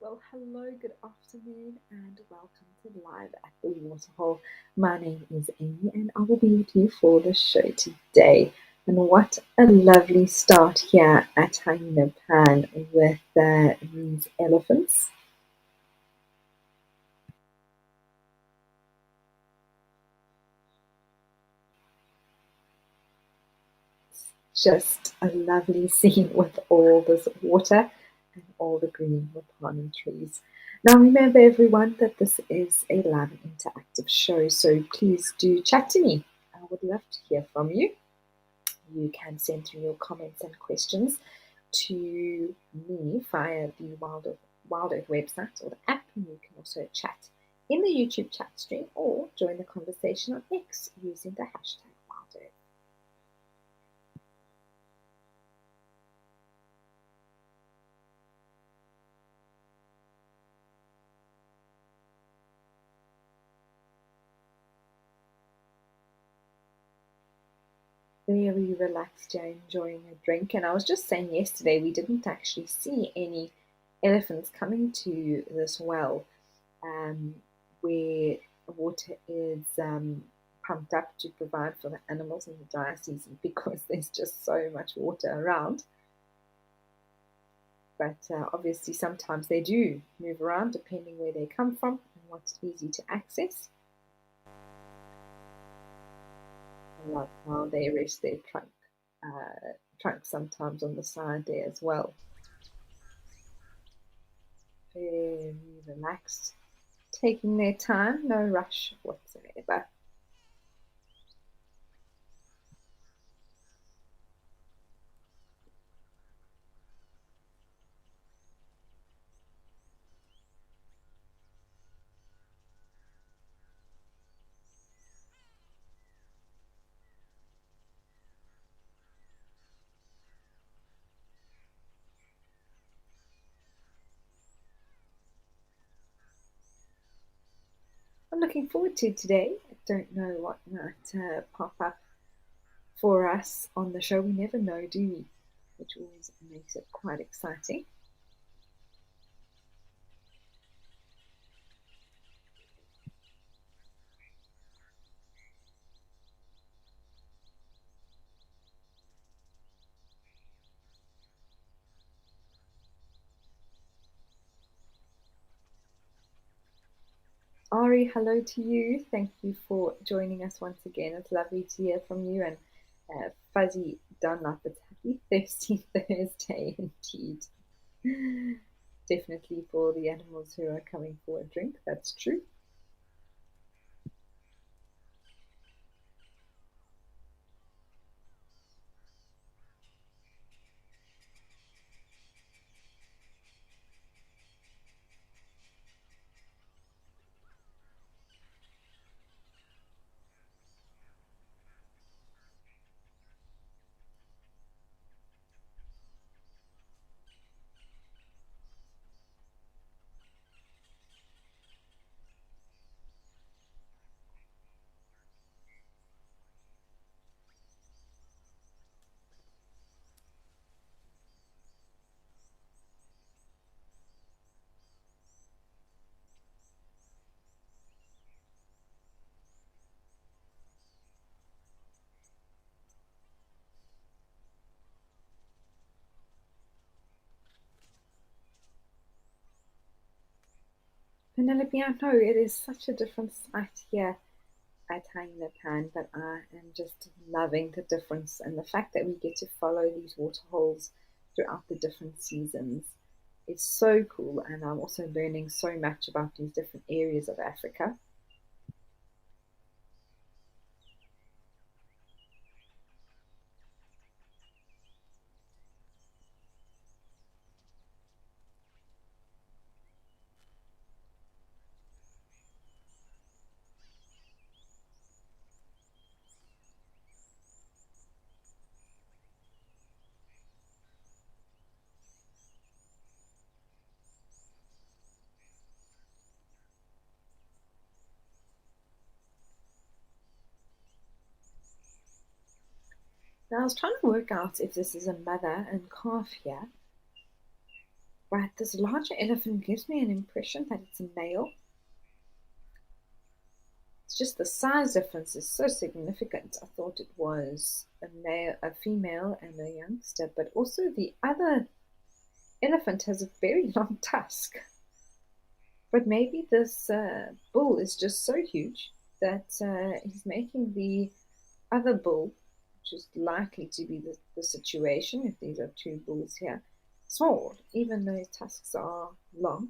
Well, hello, good afternoon, and welcome to Live at the Waterhole. My name is Amy, and I will be with you for the show today. And what a lovely start here at Hyena Pan with these elephants. Just a lovely scene with all this water and all the green palm trees. Now, remember, everyone, that this is a live and interactive show, so please do chat to me. I would love to hear from you. You can send through your comments and questions to me via the Wild Earth website or the app, and you can also chat in the YouTube chat stream or join the conversation on X using the hashtag WildEarth. Very relaxed here, enjoying a drink. And I was just saying yesterday, we didn't actually see any elephants coming to this well where water is pumped up to provide for the animals in the dry season because there's just so much water around. But obviously, sometimes they do move around depending where they come from and what's easy to access. I like how they rest their trunk sometimes on the side there as well. Very relaxed, taking their time, no rush whatsoever. I'm looking forward to today. I don't know what might pop up for us on the show. We never know, do we? Which always makes it quite exciting. Ari, hello to you. Thank you for joining us once again. It's lovely to hear from you. And Fuzzy Dunlop, it's happy thirsty Thursday indeed. Definitely for the animals who are coming for a drink, that's true. Penelope, I know it is such a different sight here at Hanging the Pan, but I am just loving the difference and the fact that we get to follow these waterholes throughout the different seasons. It's so cool, and I'm also learning so much about these different areas of Africa. Now, I was trying to work out if this is a mother and calf here. But this larger elephant gives me an impression that it's a male. It's just the size difference is so significant. I thought it was a female, and a youngster, but also the other elephant has a very long tusk. But maybe this bull is just so huge that he's making the other bull, which is likely to be the situation if these are two bulls here, small, even though his tusks are long.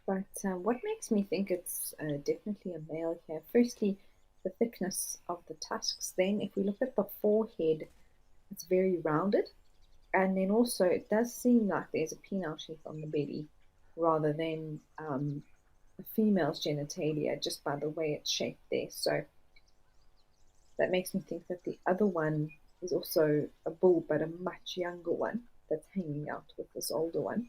But what makes me think it's definitely a male here? Firstly, the thickness of the tusks. Then, if we look at the forehead, it's very rounded. And then also, it does seem like there's a penile sheath on the belly rather than a female's genitalia, just by the way it's shaped there. So that makes me think that the other one is also a bull, but a much younger one that's hanging out with this older one.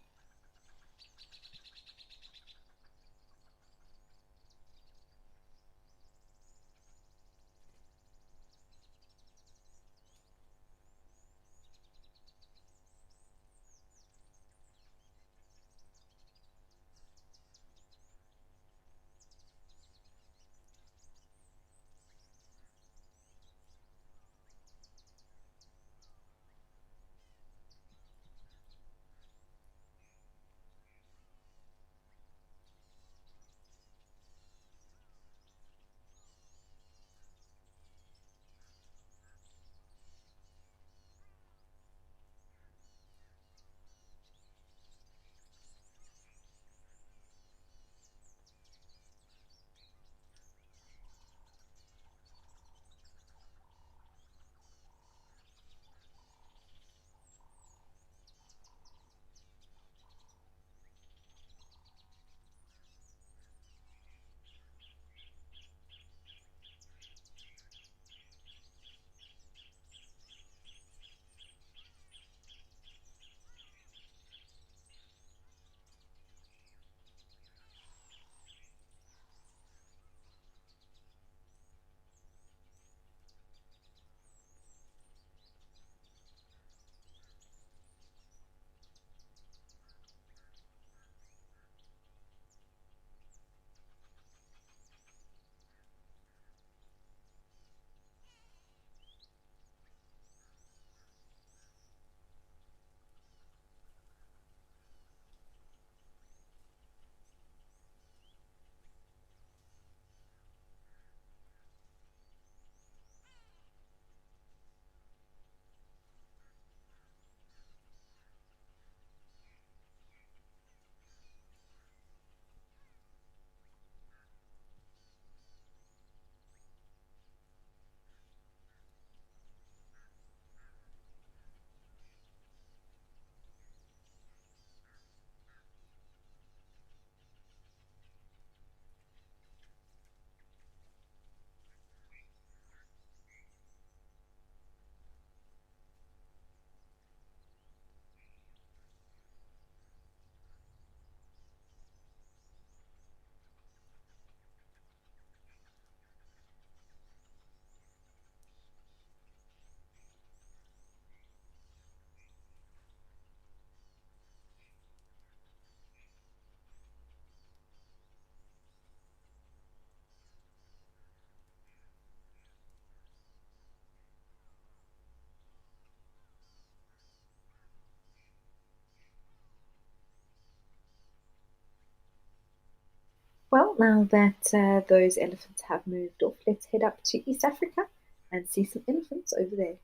Well, now that those elephants have moved off, let's head up to East Africa and see some elephants over there.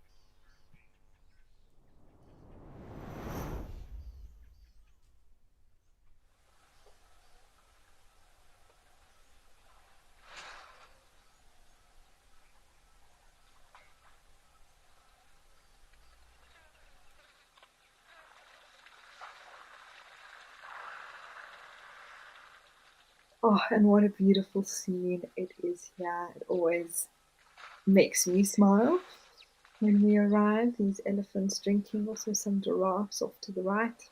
Oh, and what a beautiful scene it is here. It always makes me smile when we arrive. These elephants drinking, also some giraffes off to the right.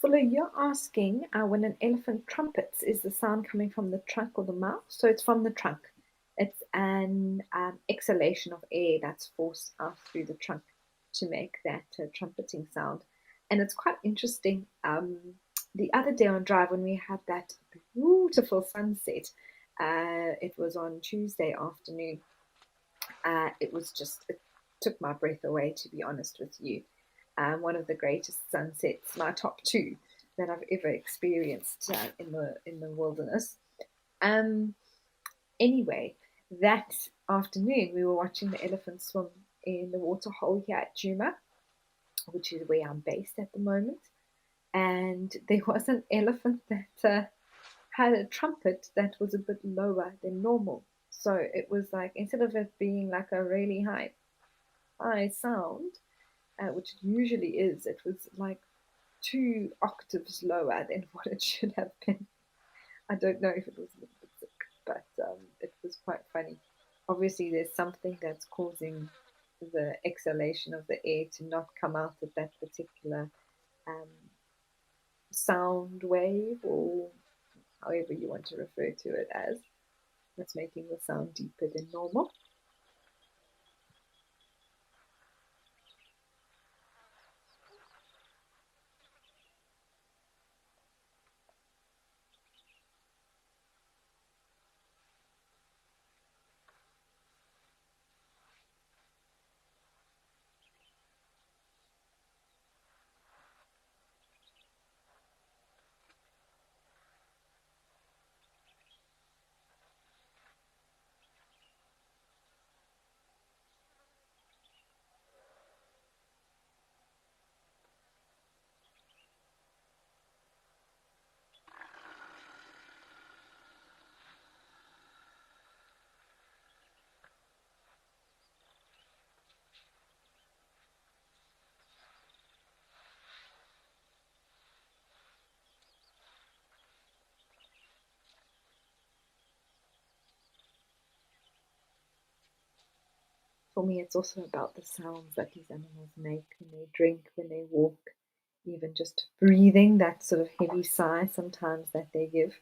Fuller, you're asking when an elephant trumpets, is the sound coming from the trunk or the mouth? So it's from the trunk. It's an exhalation of air that's forced out through the trunk to make that trumpeting sound. And it's quite interesting. The other day on Drive, when we had that beautiful sunset, it was on Tuesday afternoon. It took my breath away, to be honest with you. One of the greatest sunsets, my top two that I've ever experienced in the wilderness. Um, anyway, that afternoon we were watching the elephants swim in the waterhole here at Juma, which is where I'm based at the moment. And there was an elephant that had a trumpet that was a bit lower than normal. So it was like, instead of it being like a really high sound, which it usually is, it was like 2 octaves lower than what it should have been. I don't know if it was a little bit sick, but it was quite funny. Obviously, there's something that's causing the exhalation of the air to not come out at that particular um, sound wave, or however you want to refer to it as, that's making the sound deeper than normal. For me, it's also about the sounds that these animals make when they drink, when they walk, even just breathing, that sort of heavy sigh sometimes that they give.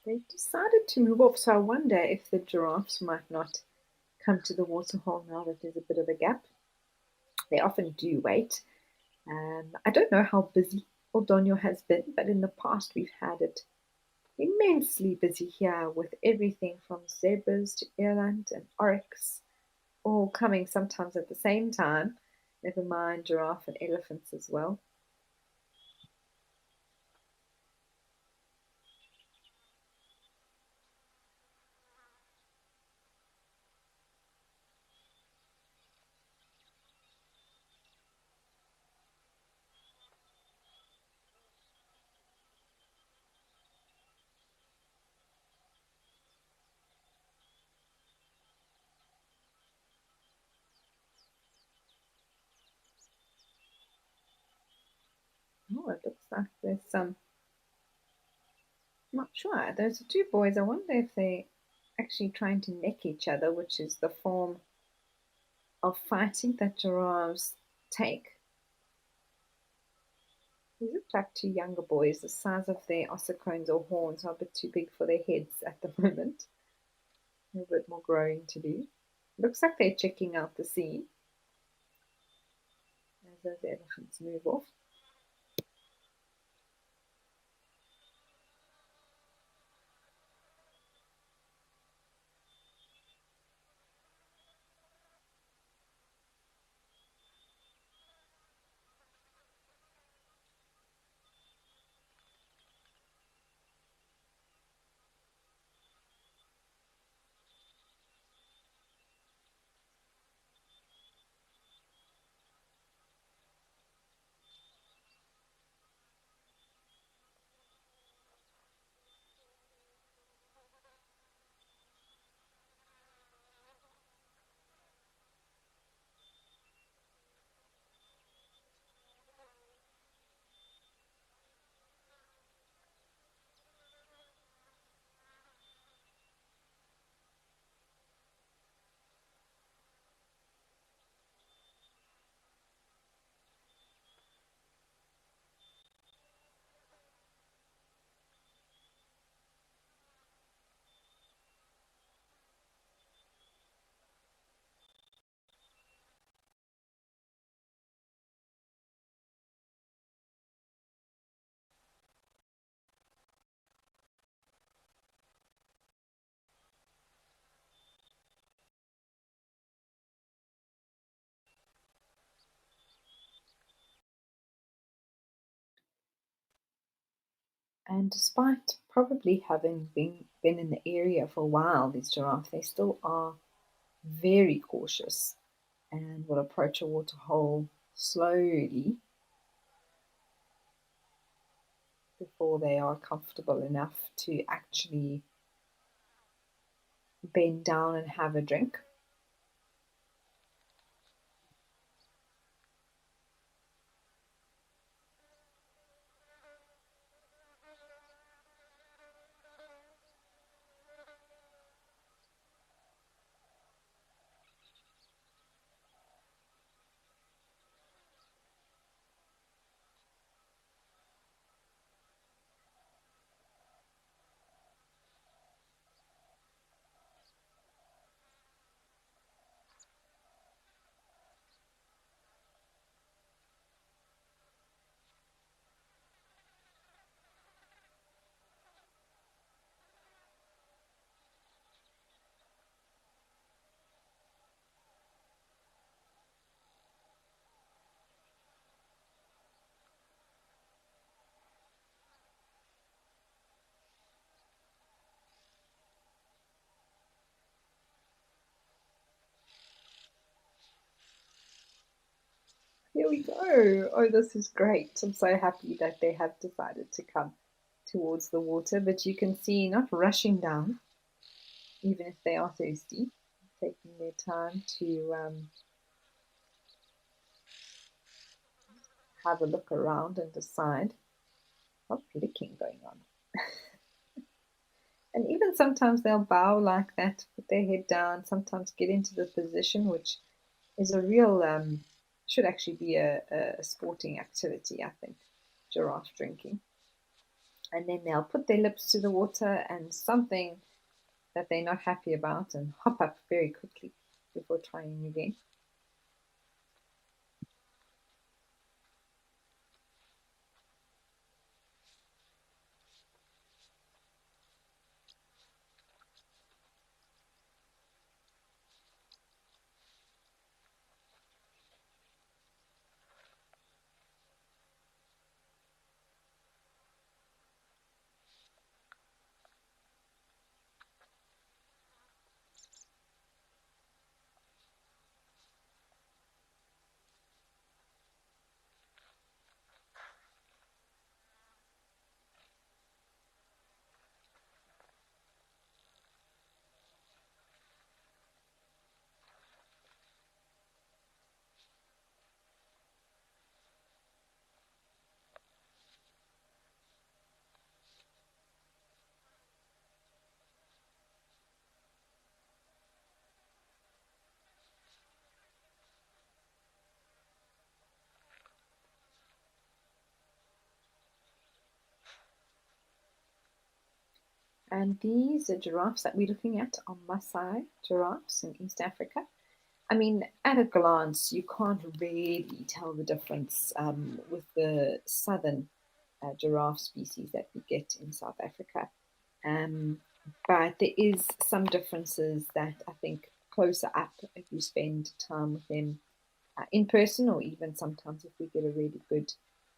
They decided to move off, so I wonder if the giraffes might not come to the waterhole now that there's a bit of a gap. They often do wait. I don't know how busy Oldonyo has been, but in the past we've had it immensely busy here with everything from zebras to eland and oryx, all coming sometimes at the same time. Never mind giraffe and elephants as well. Oh, it looks like there's some. I'm not sure. Those are two boys. I wonder if they're actually trying to neck each other, which is the form of fighting that giraffes take. These look like two younger boys. The size of their ossicones or horns are a bit too big for their heads at the moment. A little bit more growing to do. Looks like they're checking out the scene as those elephants move off. And despite probably having been in the area for a while, these giraffes, they still are very cautious and will approach a water hole slowly before they are comfortable enough to actually bend down and have a drink. Here we go. Oh, this is great. I'm so happy that they have decided to come towards the water, but you can see not rushing down, even if they are thirsty, taking their time to have a look around and decide. Not licking going on. And even sometimes they'll bow like that, put their head down, sometimes get into the position, which is a real, should actually be a sporting activity, I think, giraffe drinking. And then they'll put their lips to the water and something that they're not happy about and hop up very quickly before trying again. And these giraffes that we're looking at are Maasai giraffes in East Africa. I mean, at a glance, you can't really tell the difference with the southern giraffe species that we get in South Africa. Um, but there is some differences that I think closer up, if you spend time with them in person, or even sometimes if we get a really good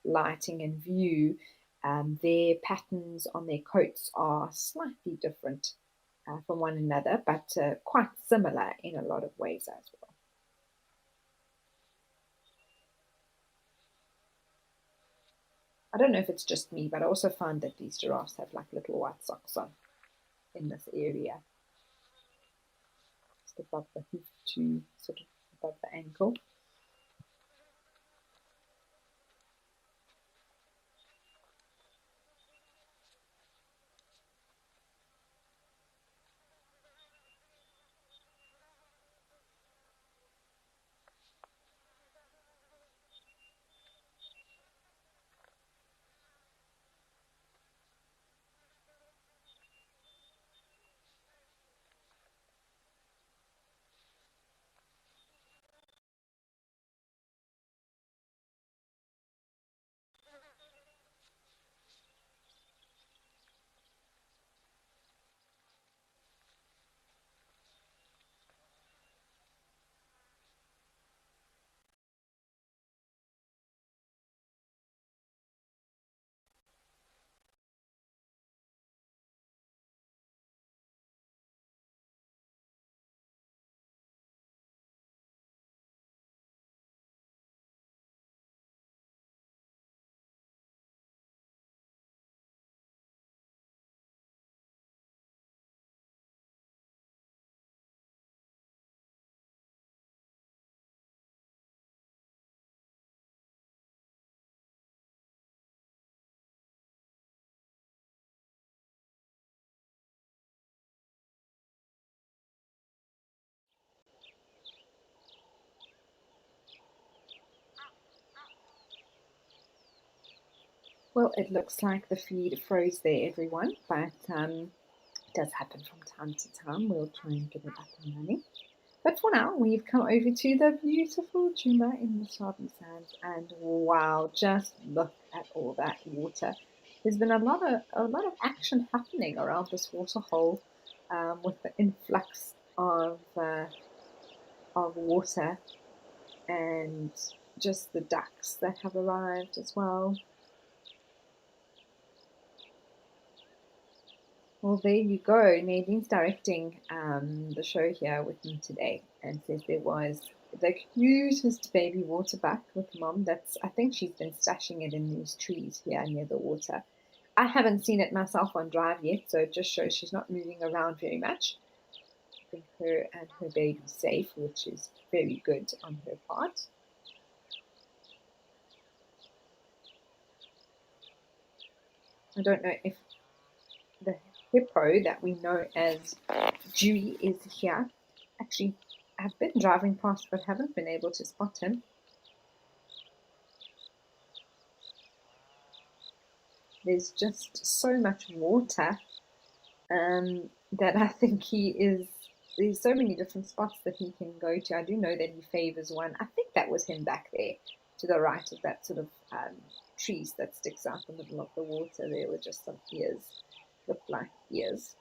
lighting and view, their patterns on their coats are slightly different from one another, but quite similar in a lot of ways as well. I don't know if it's just me, but I also find that these giraffes have like little white socks on in this area, just above the hoof to sort of above the ankle. Well, it looks like the feed froze there, everyone, but it does happen from time to time. We'll try and get it up and running. But for now, we've come over to the beautiful Juma in the Sabi Sands, and wow, just look at all that water. There's been a lot of action happening around this waterhole with the influx of water and just the ducks that have arrived as well. Well, there you go. Nadine's directing the show here with me today and says there was the cutest baby water buck with mom. I think she's been stashing it in these trees here near the water. I haven't seen it myself on drive yet, so it just shows she's not moving around very much. I think her and her baby's safe, which is very good on her part. I don't know if the hippo that we know as Dewey is here. Actually, I've been driving past but haven't been able to spot him. There's just so much water that I think he is. There's so many different spots that he can go to. I do know that he favors one. I think that was him back there to the right of that sort of trees that sticks out in the middle of the water. There were just some ears, looked like ears.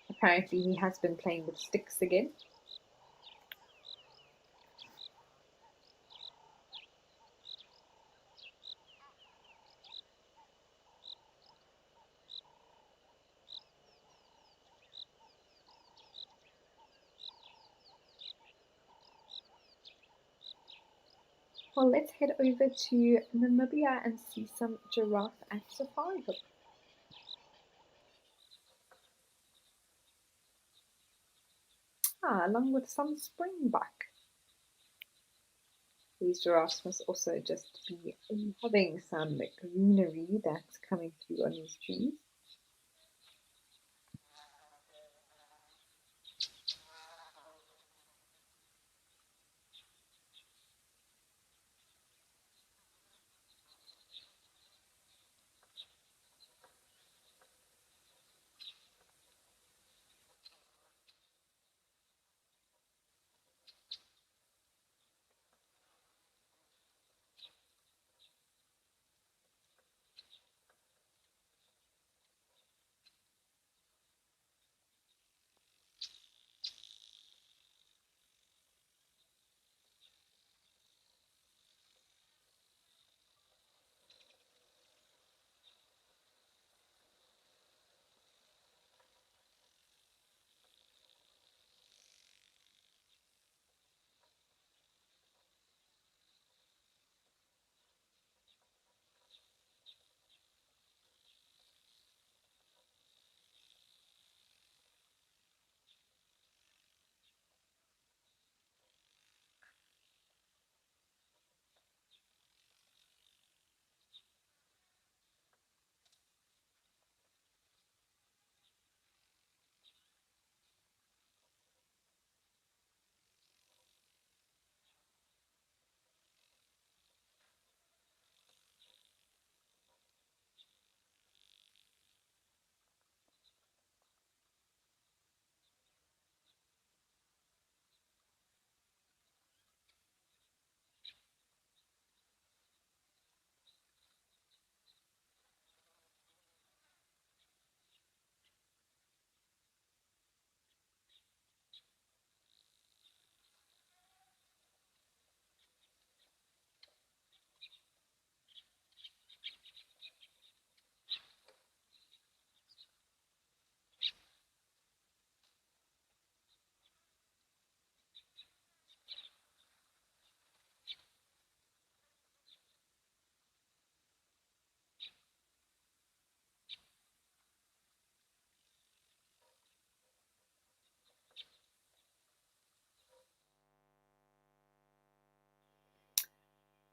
Apparently, he has been playing with sticks again. Well, let's head over to Namibia and see some giraffe at Safari Hook. Along with some springbuck. These giraffes must also just be loving some greenery that's coming through on these trees.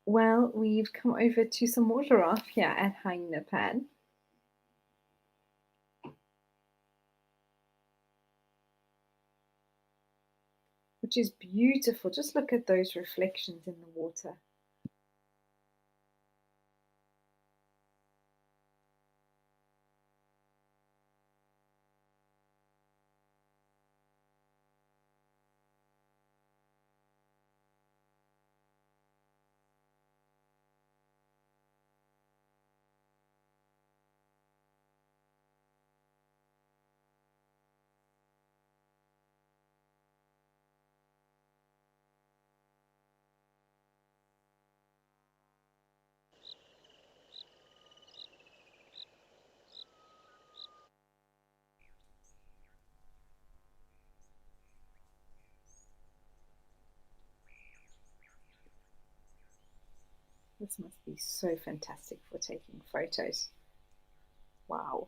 Well, we've come over to some more giraffe here at Hyena Pan. Which is beautiful. Just look at those reflections in the water. This must be so fantastic for taking photos. Wow.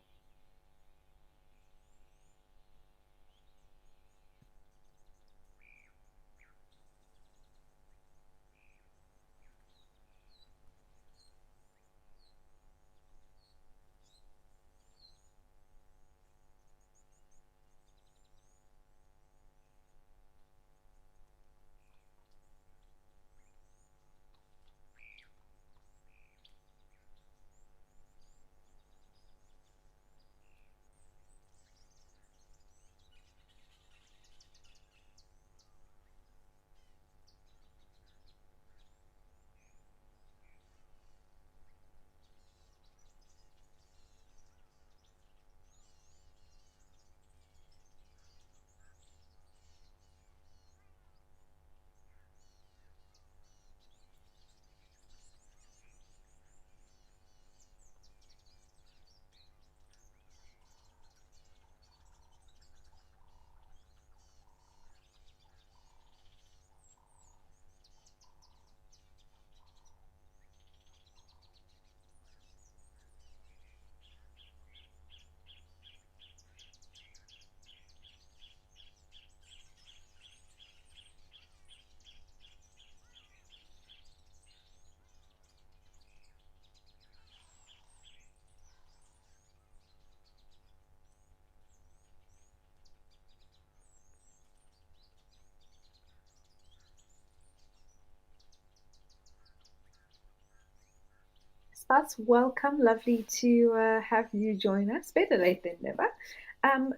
Spats, welcome. Lovely to have you join us. Better late than never.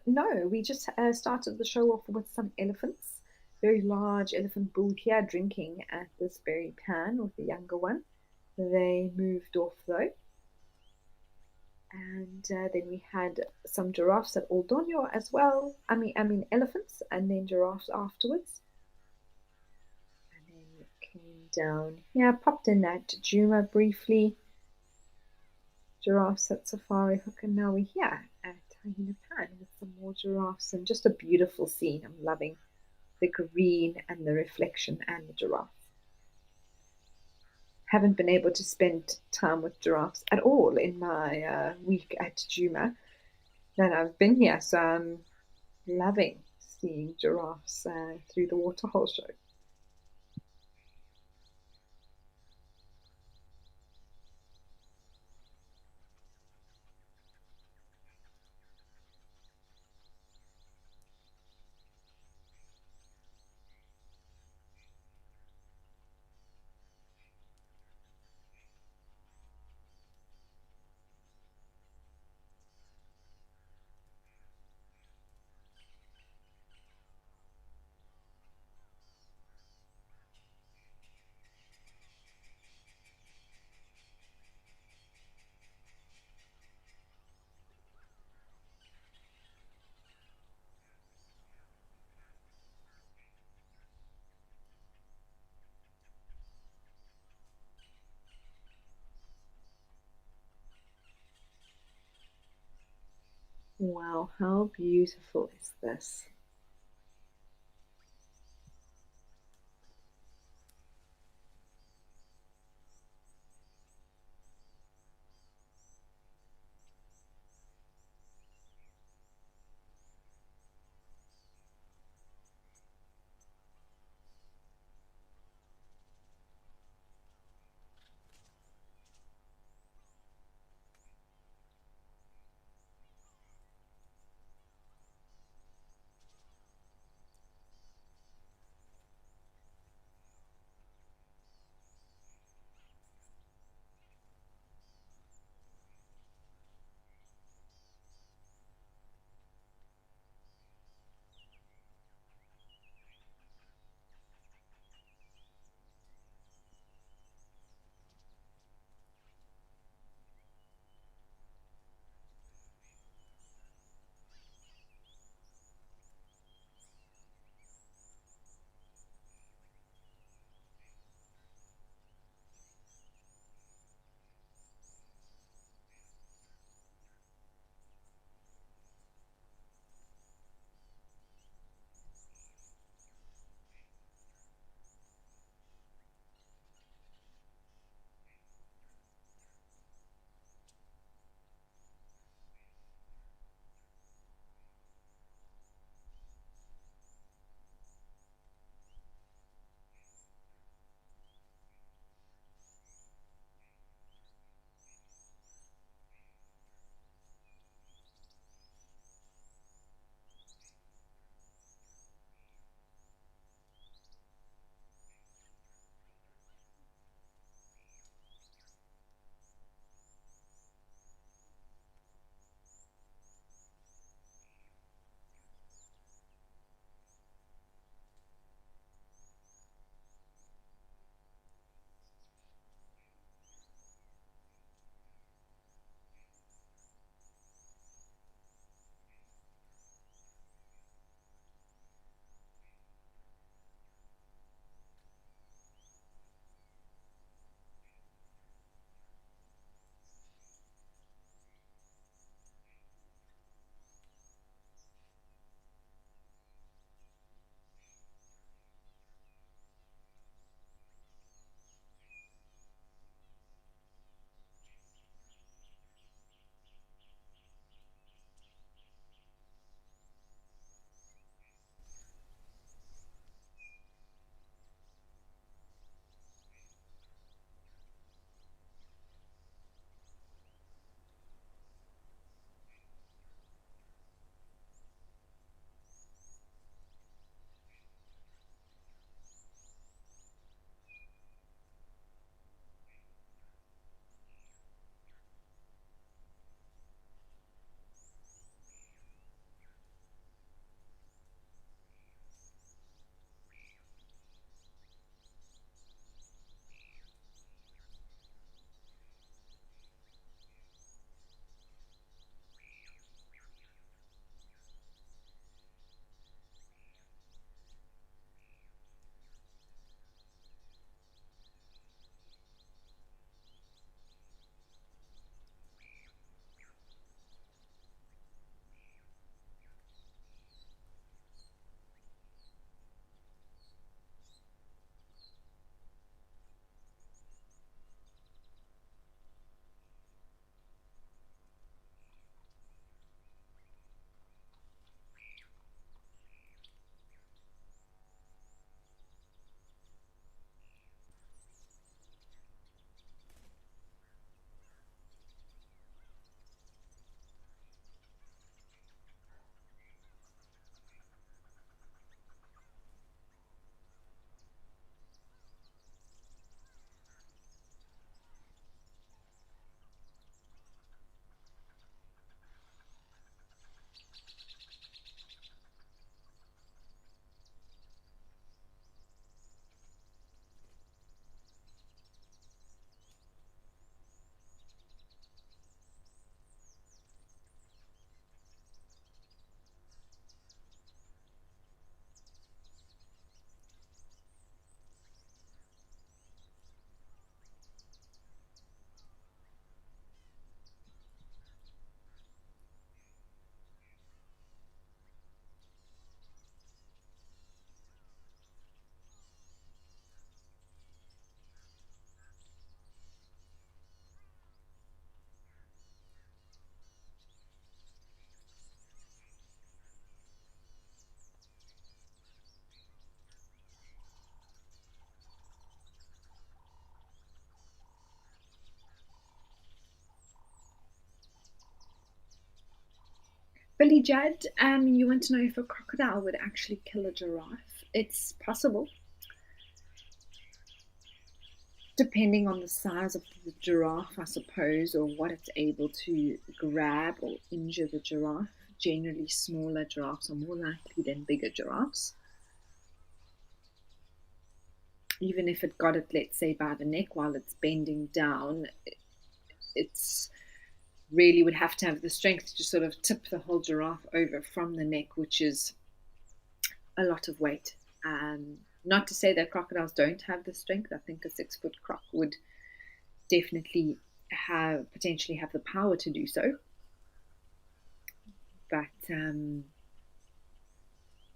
No, we just started the show off with some elephants. Very large elephant bull here drinking at this very pan with the younger one. They moved off though. And then we had some giraffes at Old Donyo as well. I mean elephants, and then giraffes afterwards. And then came down. Yeah, popped in at Juma briefly. Giraffes at Safari Hook, and now we're here at Tahina Pan with some more giraffes, and just a beautiful scene. I'm loving the green and the reflection and the giraffe. Haven't been able to spend time with giraffes at all in my week at Juma that I've been here, so I'm loving seeing giraffes through the waterhole show. Wow, how beautiful is this? Billy Judd, you want to know if a crocodile would actually kill a giraffe? It's possible, depending on the size of the giraffe, I suppose, or what it's able to grab or injure the giraffe. Generally, smaller giraffes are more likely than bigger giraffes. Even if it got it, let's say, by the neck while it's bending down, it's really would have to have the strength to sort of tip the whole giraffe over from the neck, which is a lot of weight. Not to say that crocodiles don't have the strength. I think a 6-foot croc would definitely potentially have the power to do so, but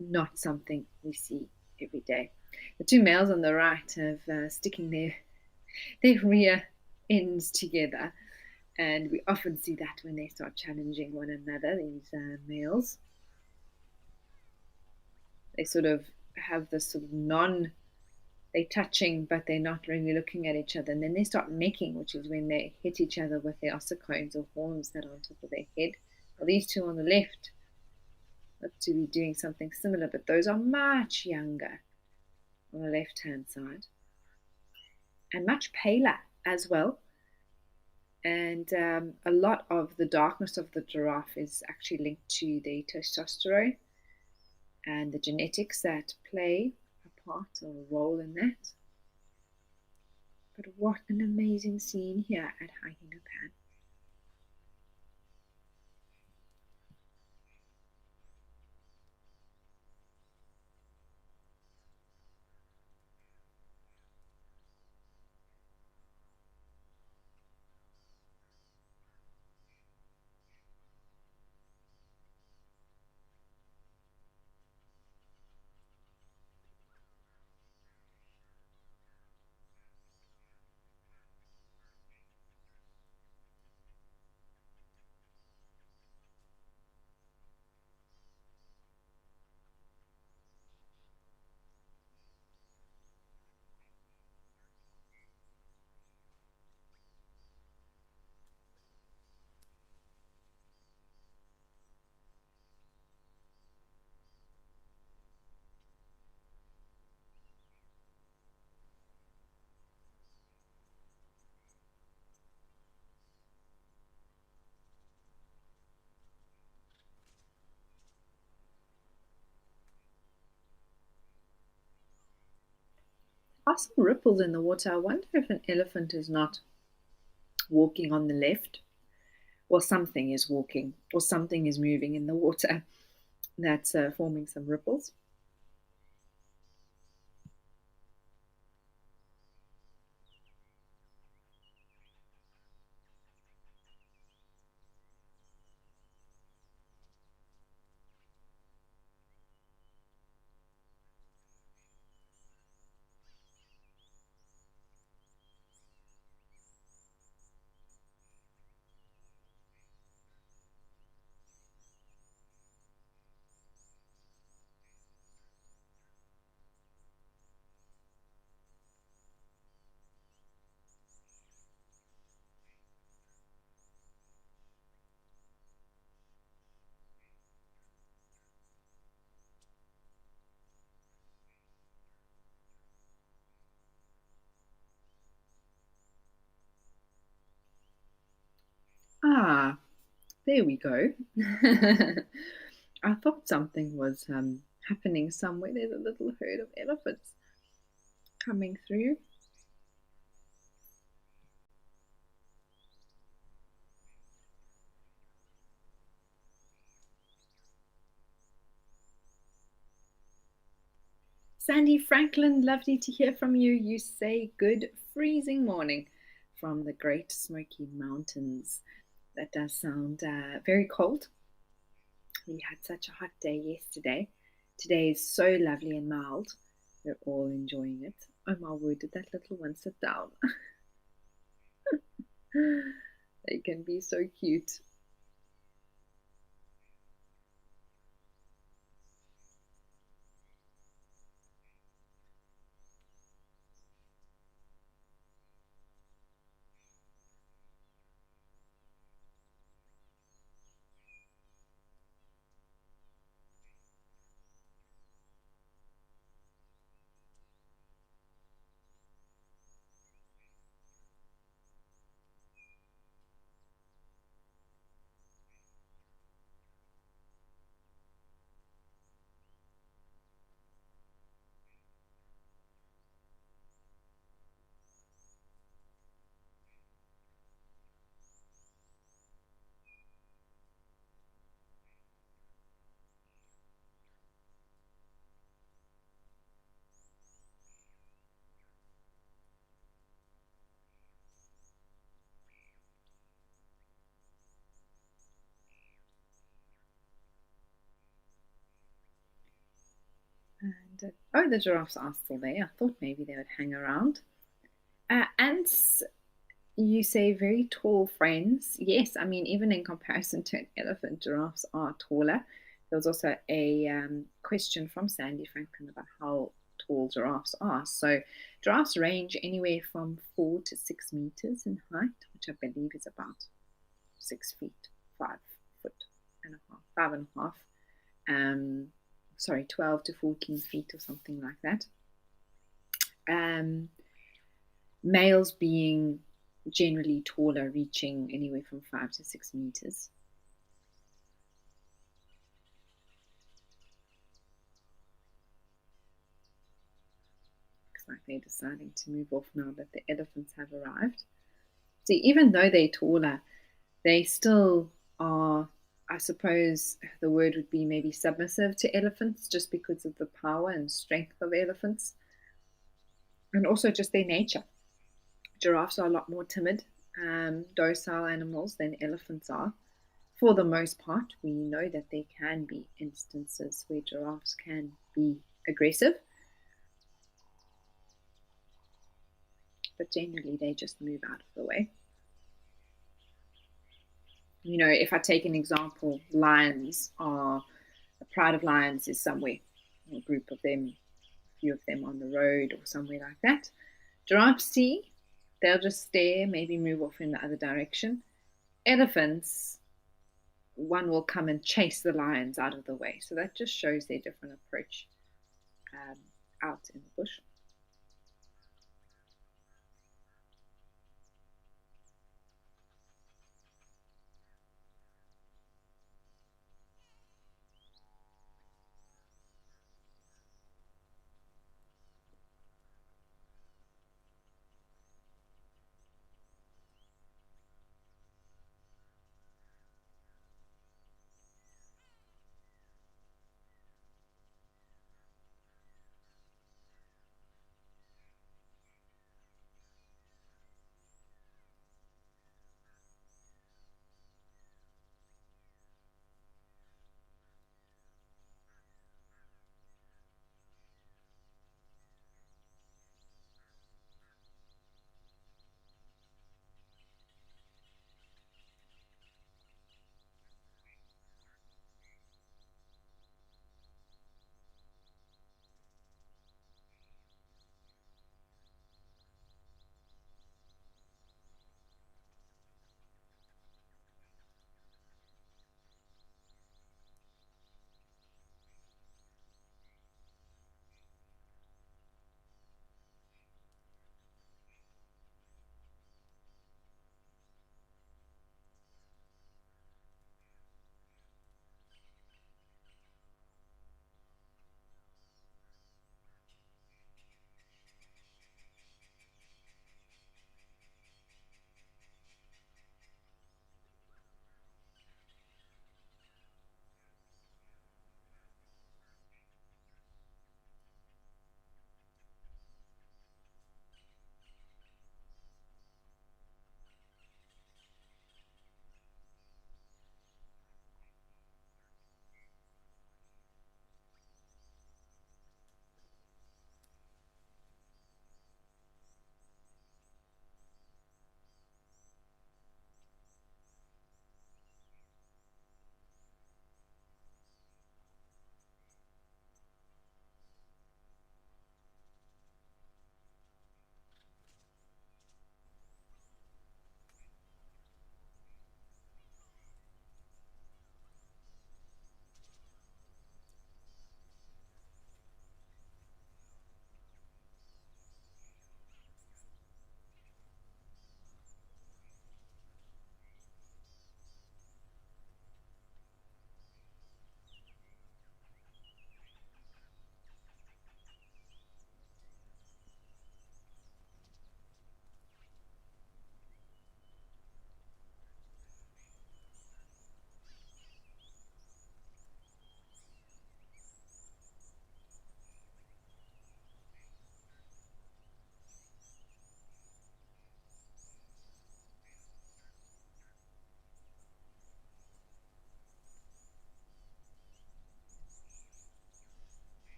not something we see every day. The two males on the right have sticking their rear ends together, and we often see that when they start challenging one another, these males. They sort of have this sort of they're touching, but they're not really looking at each other. And then they start necking, which is when they hit each other with their ossicones or horns that are on top of their head. Well, these two on the left look to be doing something similar, but those are much younger on the left-hand side and much paler as well. And a lot of the darkness of the giraffe is actually linked to their testosterone and the genetics that play a part or a role in that. But what an amazing scene here at Hahinopan. There are some ripples in the water. I wonder if an elephant is not walking on the left, or something is walking, or something is moving in the water that's forming some ripples. Ah, there we go. I thought something was happening somewhere. There's a little herd of elephants coming through. Sandy Franklin, lovely to hear from you. You say good freezing morning from the Great Smoky Mountains. That does sound very cold. We had such a hot day yesterday. Today is so lovely and mild. We're all enjoying it. Oh my word, did that little one sit down? They can be so cute. Oh, the giraffes are still there. I thought maybe they would hang around. Ants, you say very tall friends. Yes, I mean, even in comparison to an elephant, giraffes are taller. There was also a question from Sandy Franklin about how tall giraffes are. So, giraffes range anywhere from 4 to 6 meters in height, which I believe is about 6 feet, 5 foot and a half, 5.5. Sorry, 12 to 14 feet or something like that. Males being generally taller, reaching anywhere from 5 to 6 meters. Looks like they're deciding to move off now that the elephants have arrived. See, even though they're taller, they still are, I suppose the word would be maybe submissive to elephants just because of the power and strength of elephants. And also just their nature. Giraffes are a lot more timid, docile animals than elephants are. For the most part, we know that there can be instances where giraffes can be aggressive, but generally they just move out of the way. You know, if I take an example, lions are, a pride of lions is somewhere, a group of them, a few of them on the road or somewhere like that. Giraffes see, they'll just stare, maybe move off in the other direction. Elephants, one will come and chase the lions out of the way. So that just shows their different approach out in the bush.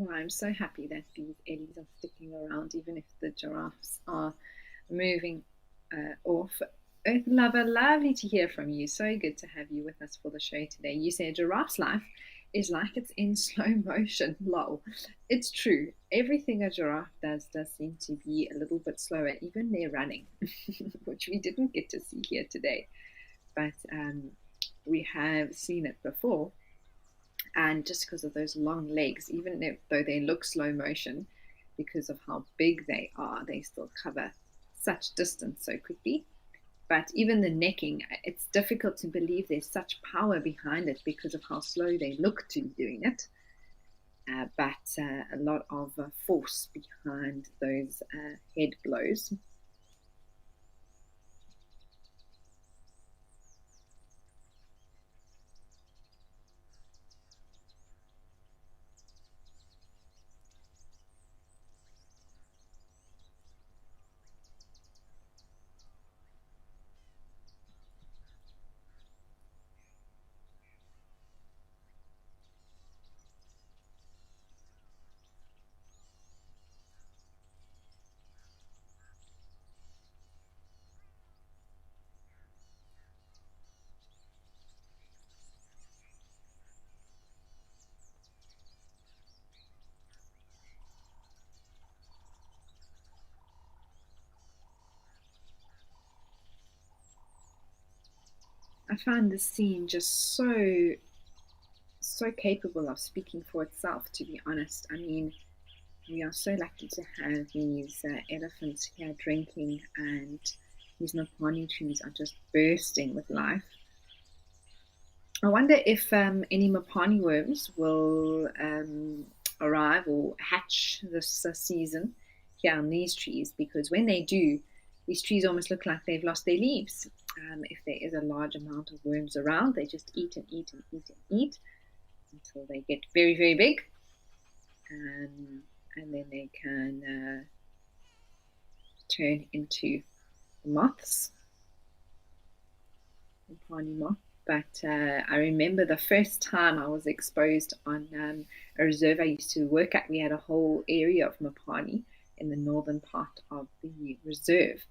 Well, I'm so happy that these eddies are sticking around, even if the giraffes are moving off. Earth Lover, lovely to hear from you. So good to have you with us for the show today. You say a giraffe's life is like it's in slow motion. Lol. It's true. Everything a giraffe does seem to be a little bit slower, even their running, which we didn't get to see here today. But we have seen it before. And just because of those long legs, even though they look slow motion, because of how big they are, they still cover such distance so quickly. But even the necking, it's difficult to believe there's such power behind it because of how slow they look to be doing it. But a lot of force behind those head blows. I find this scene just so capable of speaking for itself, to be honest. I mean, we are so lucky to have these elephants here drinking, and these mapani trees are just bursting with life. I wonder if any mapani worms will arrive or hatch this season here on these trees, because when they do, these trees almost look like they've lost their leaves. If there is a large amount of worms around, they just eat and eat and eat and eat until they get very, very big. And then they can turn into moths, mapani moth. But I remember the first time I was exposed on a reserve I used to work at. We had a whole area of mapani in the northern part of the reserve.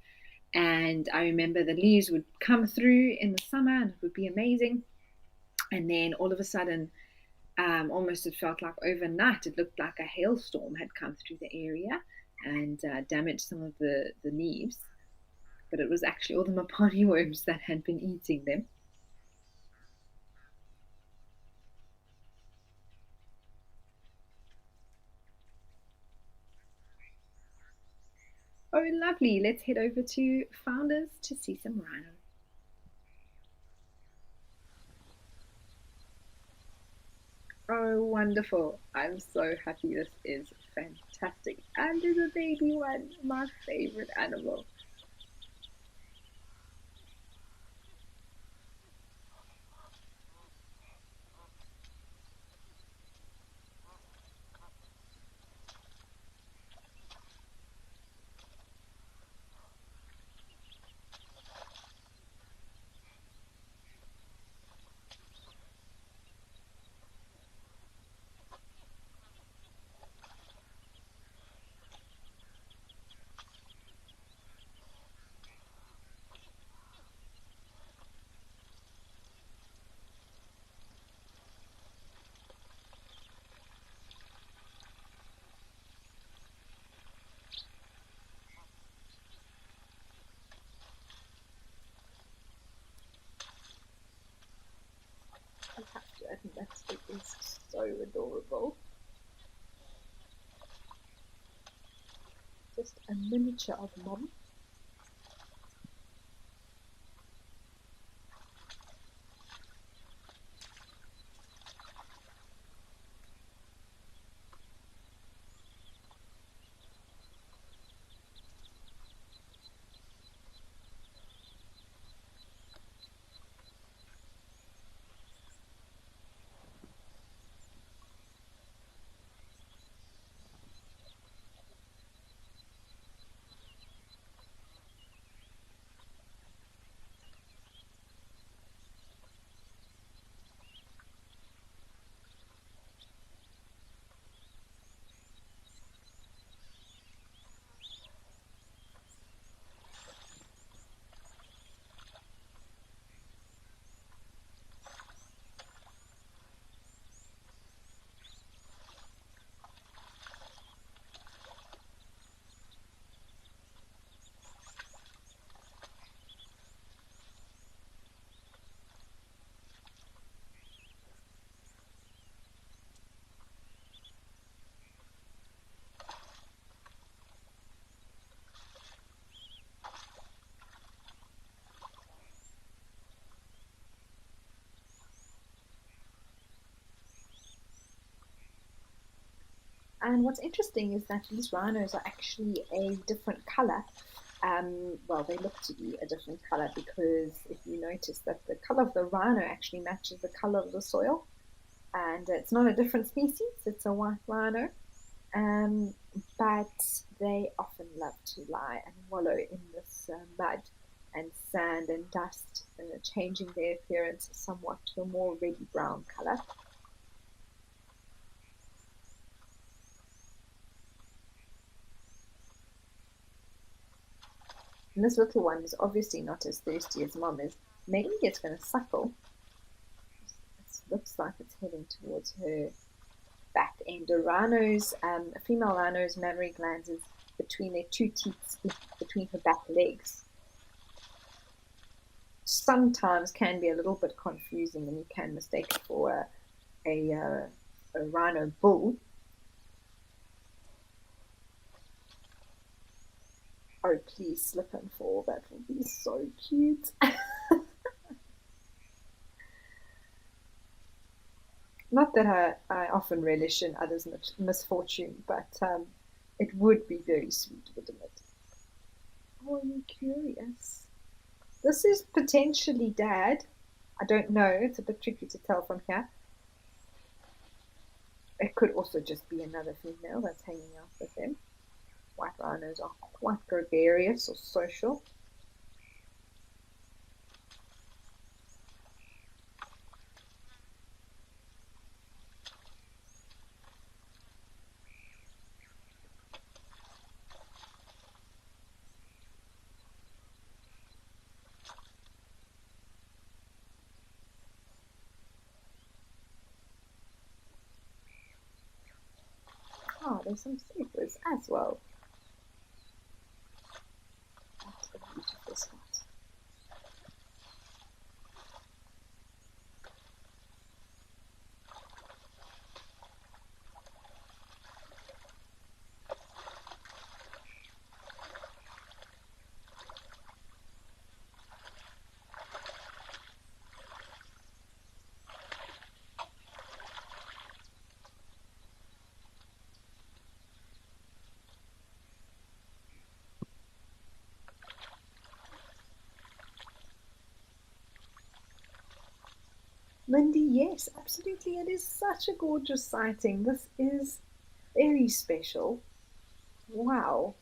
And I remember the leaves would come through in the summer and it would be amazing. And then all of a sudden, almost it felt like overnight, it looked like a hailstorm had come through the area and damaged some of the leaves. But it was actually all the mapani worms that had been eating them. Oh, lovely. Let's head over to Founders to see some rhino. Oh, wonderful. I'm so happy. This is fantastic. And there's a baby one, my favorite animal. I have to admit that it is so adorable. Just a miniature of mom. And what's interesting is that these rhinos are actually a different color. Well, they look to be a different color because if you notice that the color of the rhino actually matches the color of the soil, and it's not a different species, it's a white rhino. Um, but they often love to lie and wallow in this mud and sand and dust, changing their appearance somewhat to a more reddy brown color. And this little one is obviously not as thirsty as mom is. Maybe it's going to suckle. It looks like it's heading towards her back end. A female rhino's mammary glands is between their two teeth, between her back legs. Sometimes can be a little bit confusing, and you can mistake it for a rhino bull. Oh, please slip and fall. That would be so cute. Not that I often relish in others' misfortune, but it would be very sweet, wouldn't it? Oh, are you curious? This is potentially dad. I don't know. It's a bit tricky to tell from here. It could also just be another female that's hanging out with him. White rhinos are quite gregarious or social. Oh, there's some zebras as well. That's a beautiful spot. Mindy, yes, absolutely. It is such a gorgeous sighting. This is very special. Wow.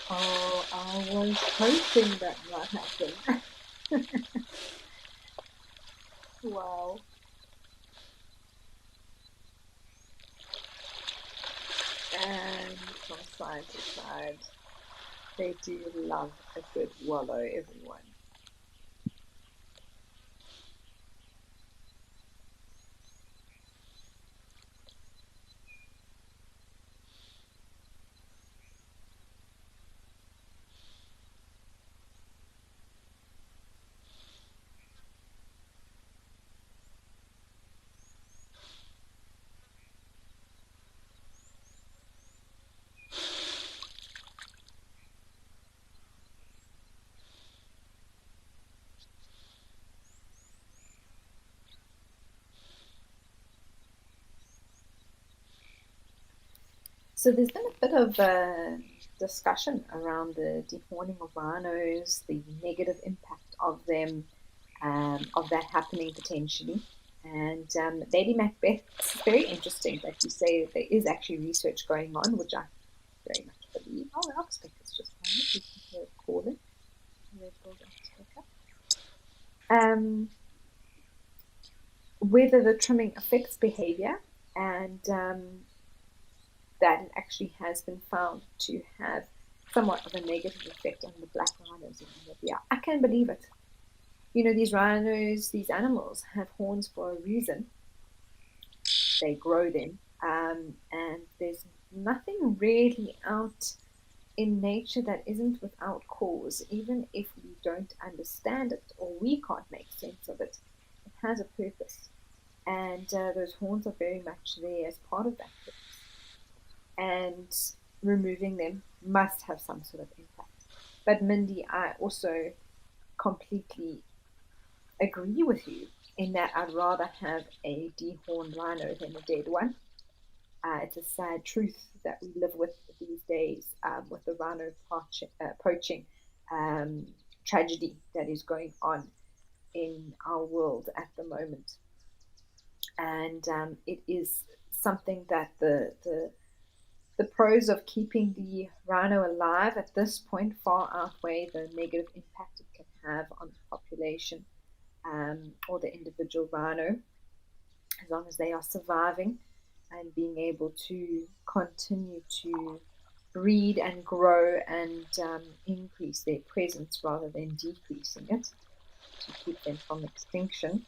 Oh, I was hoping that might happen. Wow. And from side to side, they do love a good wallow, everyone. So there's been a bit of discussion around the dehorning of rhinos, the negative impact of them, of that happening potentially. And Lady Macbeth, it's very interesting that you say there is actually research going on, which I very much believe. Oh, our speaker's just landed. You can hear it calling. Red Bull speaker. Whether the trimming affects behavior, and that it actually has been found to have somewhat of a negative effect on the black rhinos in Namibia. I can't believe it. You know, these rhinos, these animals have horns for a reason. They grow them, and there's nothing really out in nature that isn't without cause. Even if we don't understand it or we can't make sense of it, it has a purpose. And those horns are very much there as part of that purpose. And removing them must have some sort of impact. But Mindy, I also completely agree with you in that I'd rather have a dehorned rhino than a dead one. It's a sad truth that we live with these days, with the rhino poaching tragedy that is going on in our world at the moment. And it is something that the pros of keeping the rhino alive at this point far outweigh the negative impact it can have on the population, or the individual rhino, as long as they are surviving and being able to continue to breed and grow and increase their presence rather than decreasing it to keep them from extinction.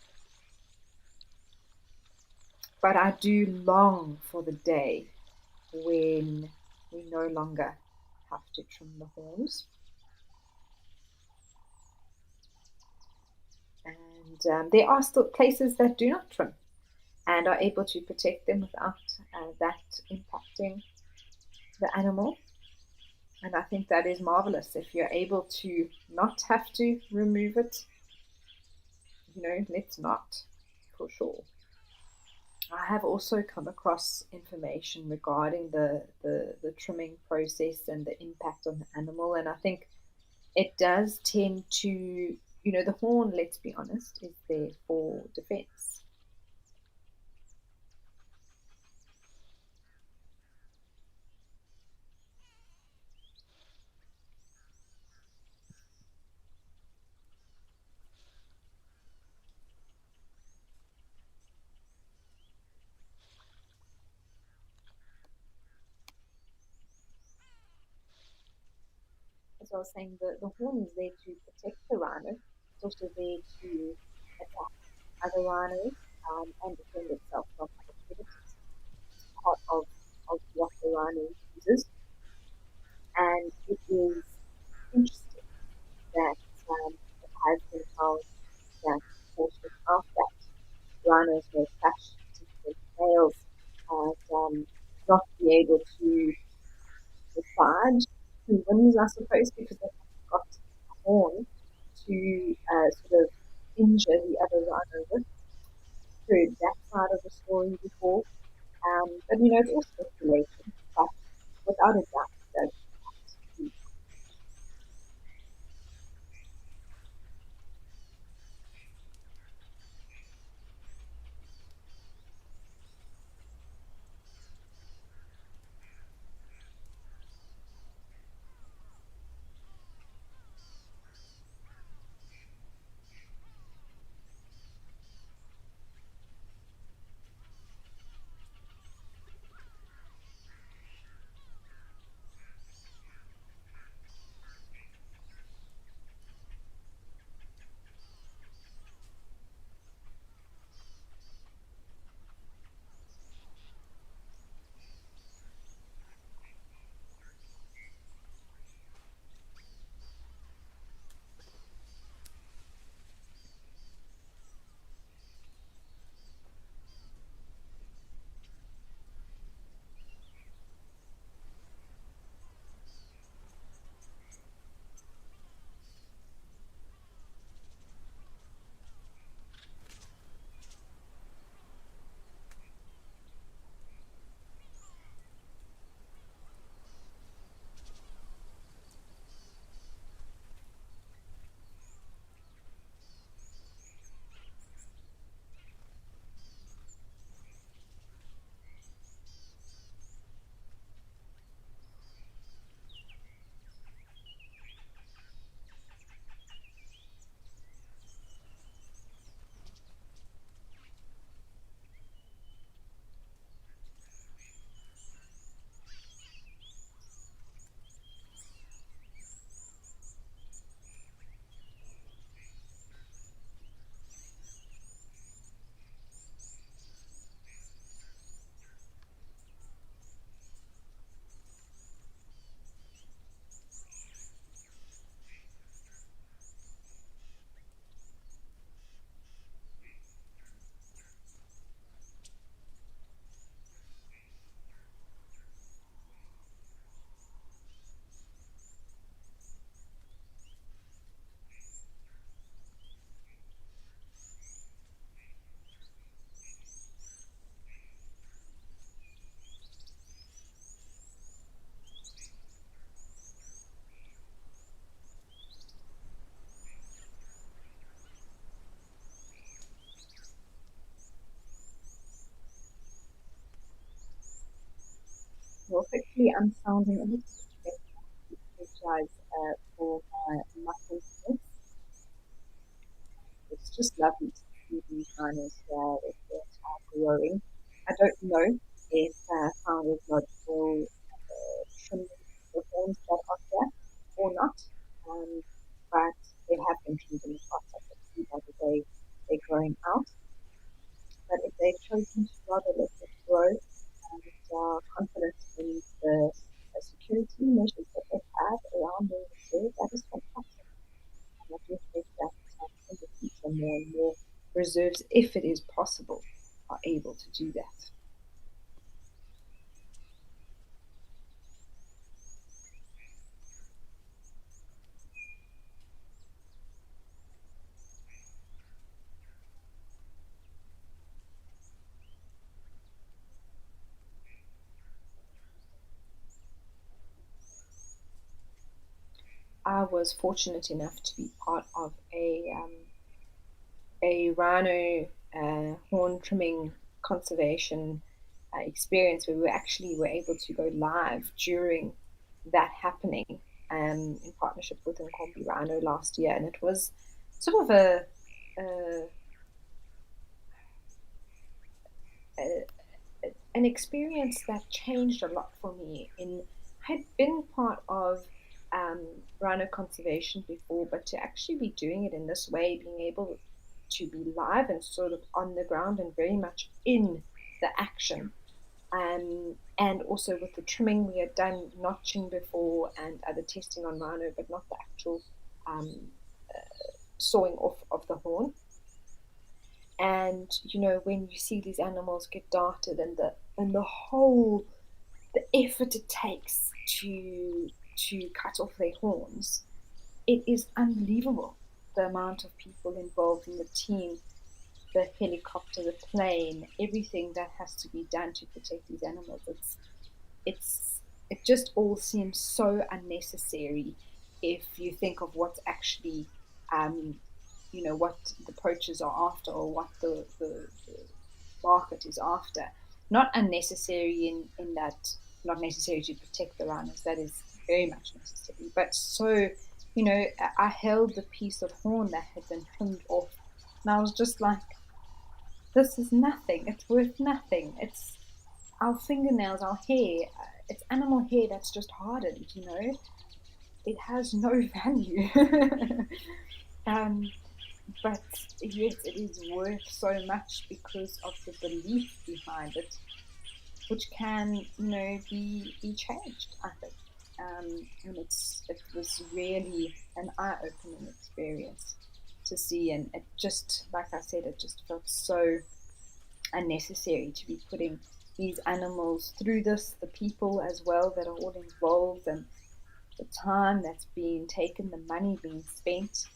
But I do long for the day when we no longer have to trim the horns. And there are still places that do not trim and are able to protect them without that impacting the animal. And I think that is marvelous. If you're able to not have to remove it, let's not, for sure. I have also come across information regarding the trimming process and the impact on the animal. And I think it does tend to, the horn, let's be honest, is there for defense. As I was saying, the horn is there to protect the rhino. It's also there to attack other rhinos, and defend itself from other predators. It's part of what the rhino uses. And it is interesting that it has been found that portion of that rhinos may clash to males and not be able to decide who wins, I suppose, because they have got a horn to sort of injure the other rhino with. Heard that side of the story before, but it's all speculation. But without a doubt, it does impact. Hopefully, I'm sounding a little bit better. I apologize for my muffledness. It's just lovely to see these rhinos here that are growing. I don't know if farmers will trim the horns that are here or not, um, but they have been trimmed in the past. I can see by the way they're growing out. But if they've chosen to rather let it grow and are confident in the security measures that they have around their reserve, that is fantastic. And I do hope that in the future more and more reserves, if it is possible, are able to do that. I was fortunate enough to be part of a rhino horn trimming conservation experience where we actually were able to go live during that happening in partnership with Nkombi Rhino last year, and it was sort of a, a an experience that changed a lot for me. In I had been part of rhino conservation before, but to actually be doing it in this way, being able to be live and sort of on the ground and very much in the action. And also with the trimming, we had done notching before and other testing on rhino, but not the actual um, sawing off of the horn. And when you see these animals get darted and the whole the effort it takes to cut off their horns, it is unbelievable. The amount of people involved in the team, the helicopter, the plane, everything that has to be done to protect these animals. It just all seems so unnecessary if you think of what's actually um, what the poachers are after or what the market is after. Not unnecessary in that, not necessary to protect the rhinos, that is very much necessary. But so, I held the piece of horn that had been trimmed off, and I was just like, this is nothing. It's worth nothing. It's our fingernails, our hair. It's animal hair that's just hardened. It has no value. um, but yes, it is worth so much because of the belief behind it, which can, be changed, I think. And it was really an eye-opening experience to see, and it just, like I said, it just felt so unnecessary to be putting these animals through this, the people as well that are all involved, and the time that's being taken, the money being spent.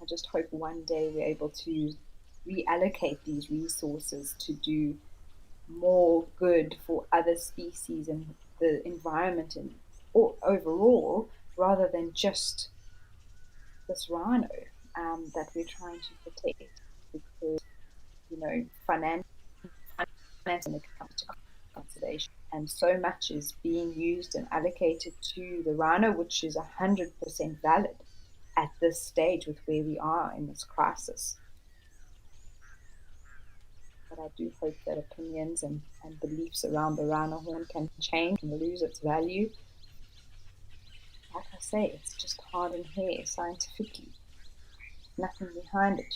I just hope one day we're able to reallocate these resources to do more good for other species and the environment and overall, rather than just this rhino that we're trying to protect. Because finance when it comes to conservation, and so much is being used and allocated to the rhino, which is 100% valid at this stage with where we are in this crisis. But I do hope that opinions and beliefs around the rhino horn can change and lose its value. Like I say, it's just hard in hair scientifically, nothing behind it.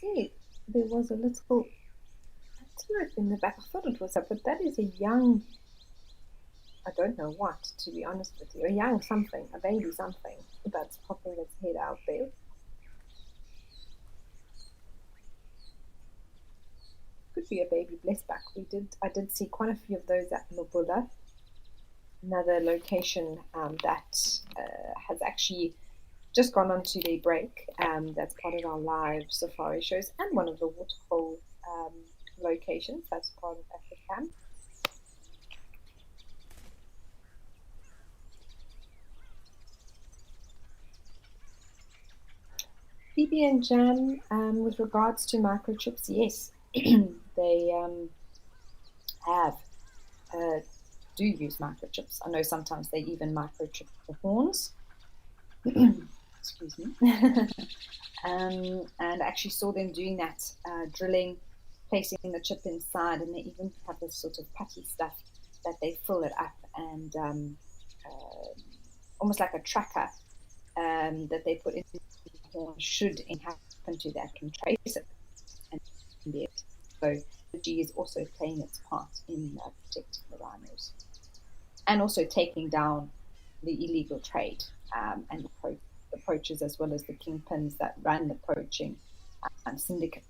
see there was a little antelope in the back. I thought it was up, but that is a young, I don't know what, to be honest with you. A young something, a baby something that's popping its head out there. Could be a baby blessback. I did see quite a few of those at Lobula, another location that has actually just gone on to their break. That's part of our live safari shows and one of the waterhole locations that's part of Africa. BB and Jam, with regards to microchips, yes, they have do use microchips. I know sometimes they even microchip the horns. Excuse me. And I actually saw them doing that, drilling, placing the chip inside, and they even have this sort of putty stuff that they fill it up and almost like a tracker that they put in the horn should it happen to that can trace it and be it. So the G is also playing its part in protecting the rhinos and also taking down the illegal trade and the poachers as well as the kingpins that run the poaching syndicates.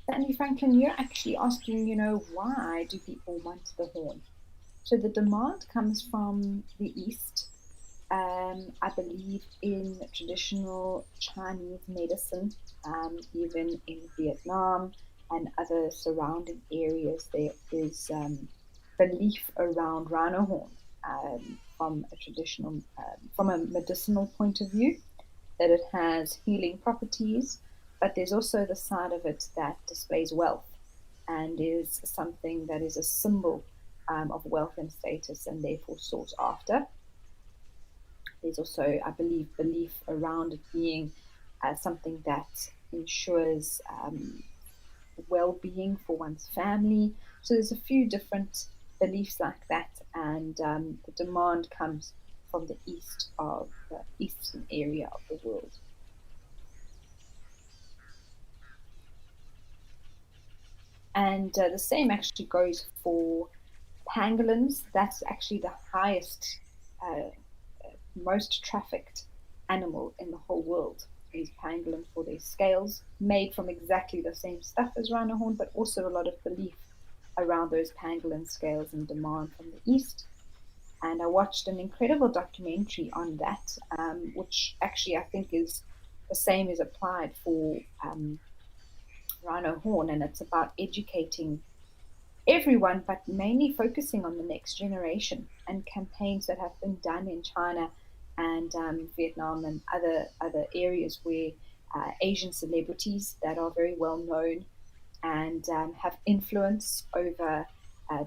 Stanley Franklin, you're actually asking, why do people want the horn? So the demand comes from the East. I believe in traditional Chinese medicine, even in Vietnam and other surrounding areas, there is belief around rhino horn from a medicinal point of view, that it has healing properties, but there's also the side of it that displays wealth and is something that is a symbol of wealth and status and therefore sought after. There's also, I believe, belief around it being something that ensures well-being for one's family. So there's a few different beliefs like that, and the demand comes from the eastern area of the world. And the same actually goes for pangolins. That's actually the highest, most trafficked animal in the whole world is pangolin for their scales, made from exactly the same stuff as rhino horn, but also a lot of belief around those pangolin scales and demand from the East. And I watched an incredible documentary on that, which actually I think is the same is applied for rhino horn, and it's about educating everyone, but mainly focusing on the next generation and campaigns that have been done in China and Vietnam and other areas where Asian celebrities that are very well known and have influence over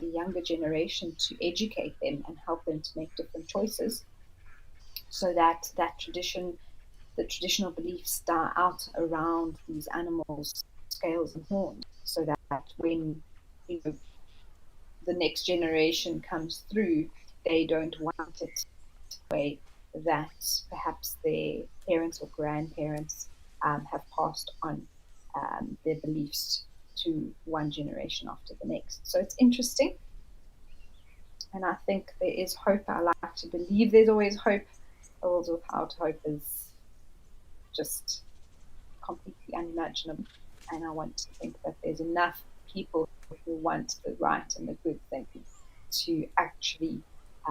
the younger generation to educate them and help them to make different choices, so that the traditional beliefs die out around these animals, scales and horns, so that when the next generation comes through, they don't want it the way that perhaps their parents or grandparents have passed on their beliefs to one generation after the next. So it's interesting. And I think there is hope. I like to believe there's always hope. A world without hope is just completely unimaginable. And I want to think that there's enough people who want the right and the good thing to actually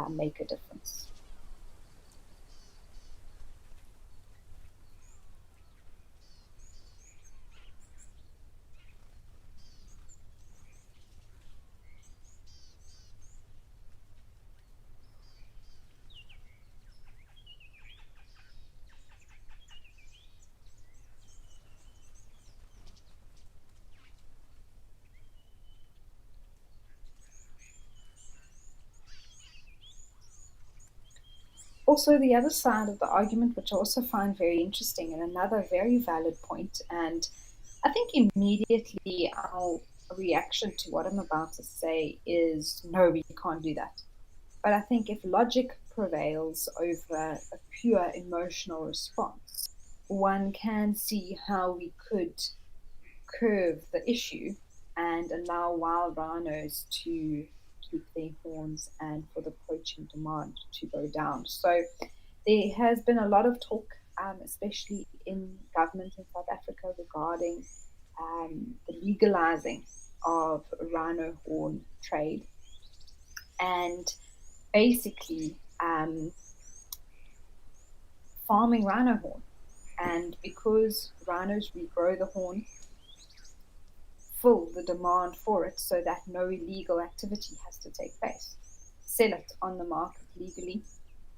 make a difference. Also, the other side of the argument, which I also find very interesting and another very valid point, and I think immediately our reaction to what I'm about to say is no, we can't do that. But I think if logic prevails over a pure emotional response, one can see how we could curve the issue and allow wild rhinos to keep their horns and for the poaching demand to go down. So there has been a lot of talk, especially in government in South Africa, regarding the legalizing of rhino horn trade and basically farming rhino horn. And because rhinos regrow the horn, fill the demand for it so that no illegal activity has to take place. Sell it on the market legally.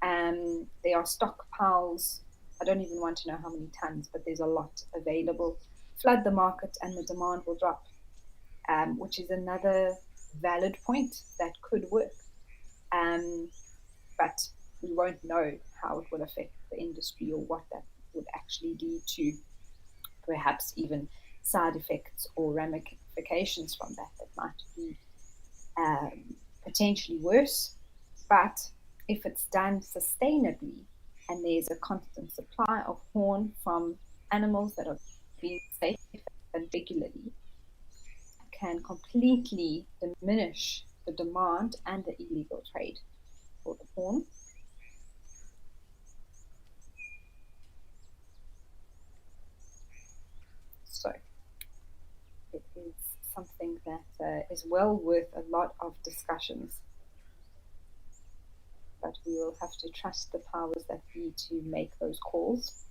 There are stockpiles. I don't even want to know how many tons, but there's a lot available. Flood the market and the demand will drop, which is another valid point that could work. Um, but we won't know how it will affect the industry or what that would actually lead to, perhaps even side effects or ramifications from that that might be potentially worse. But if it's done sustainably and there's a constant supply of horn from animals that are being safe and regularly, can completely diminish the demand and the illegal trade for the horn. So it is something that is well worth a lot of discussions, but we will have to trust the powers that be to make those calls.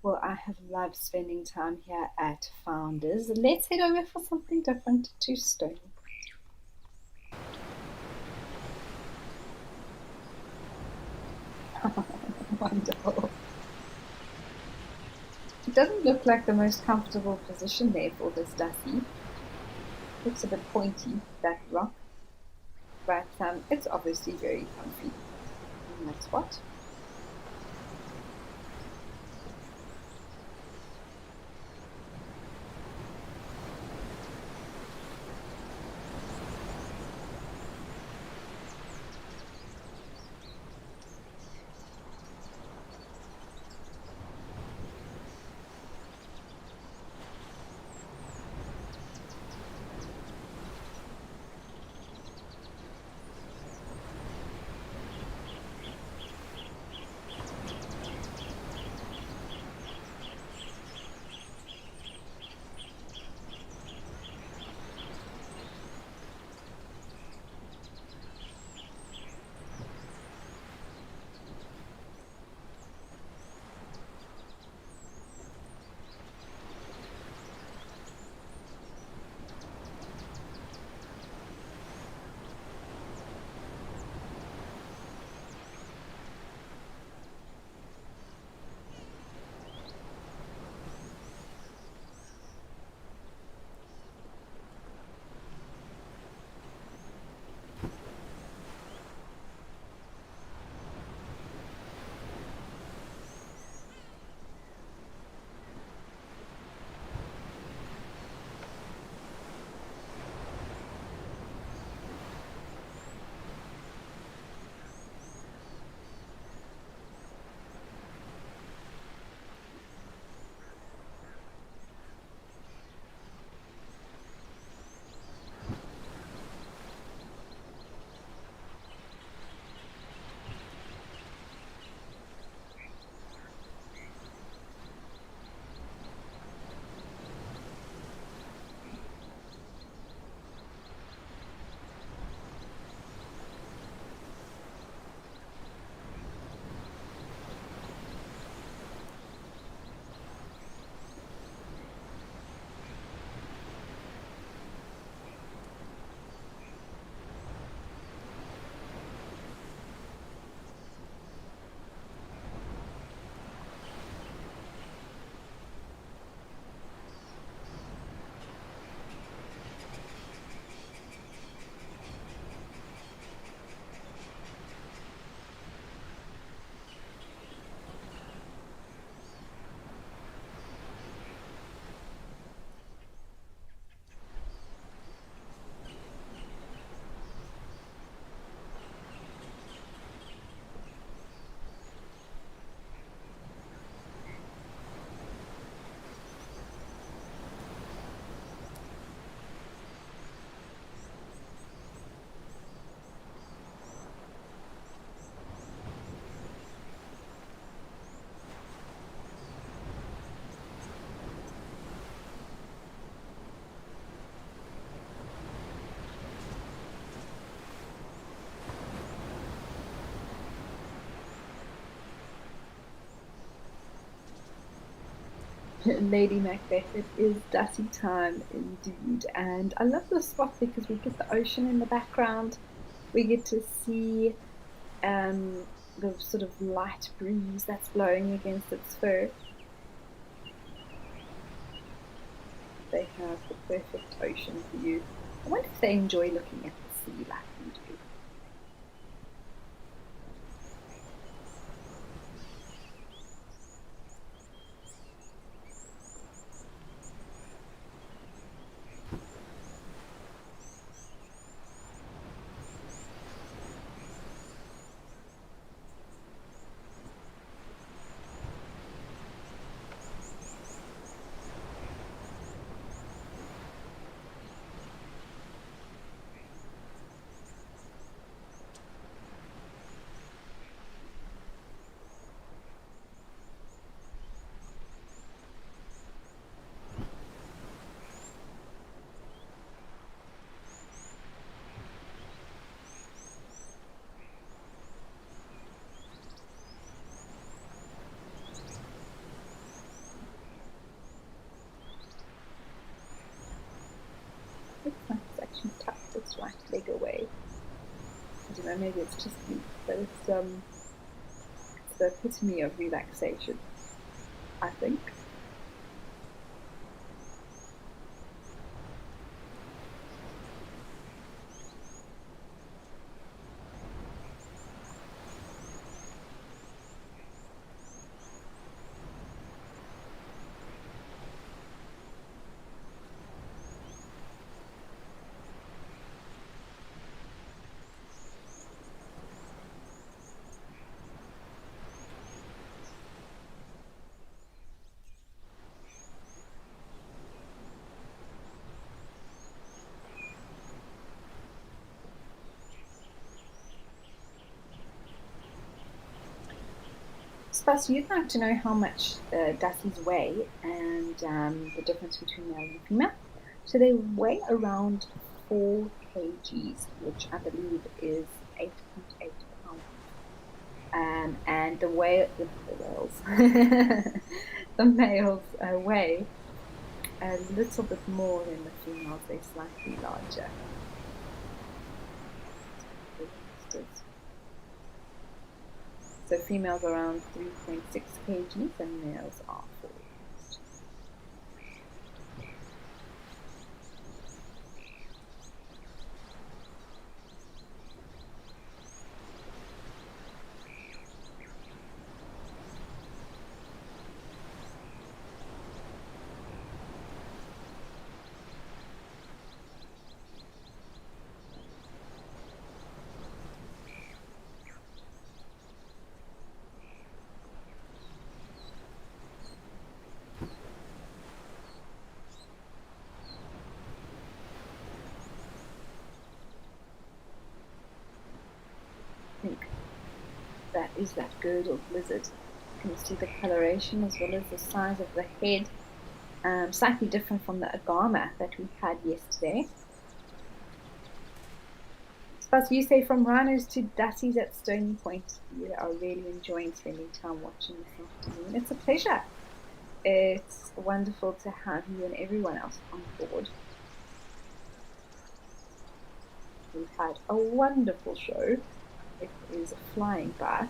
Well, I have loved spending time here at Founders. Let's head over for something different to Stone. Wonderful. It doesn't look like the most comfortable position there for this Duffy. Looks a bit pointy, that rock, but it's obviously very comfy in that spot. Lady Macbeth, it is Dusty time indeed. And I love this spot because we get the ocean in the background. We get to see the sort of light breeze that's blowing against its fur. They have the perfect ocean view. I wonder if they enjoy looking at the sea like we do. Looks like it's actually tucked its right leg away. I don't know, maybe it's just me, but it's the epitome of relaxation, I think. Spas, you'd like to know how much Dussies weigh and the difference between male and female. So they weigh around 4 kgs, which I believe is 8.8 pounds. And the males weigh a little bit more than the females. They're slightly larger. So females around 3.6 kgs and males are 4 kgs. I think that is that girdled lizard. You can see the coloration as well as the size of the head. Slightly different from the agama that we had yesterday. Suppose you say from rhinos to dussies at Stony Point, you are really enjoying spending time watching this afternoon. It's a pleasure. It's wonderful to have you and everyone else on board. We've had a wonderful show. It is flying by.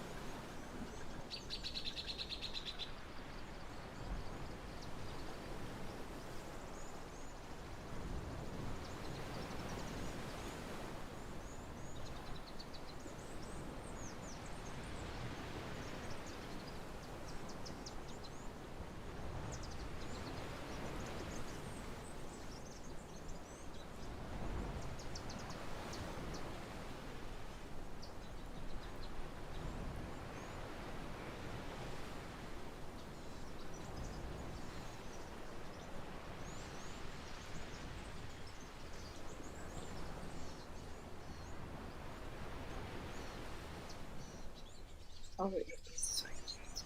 Oh, it is so cute.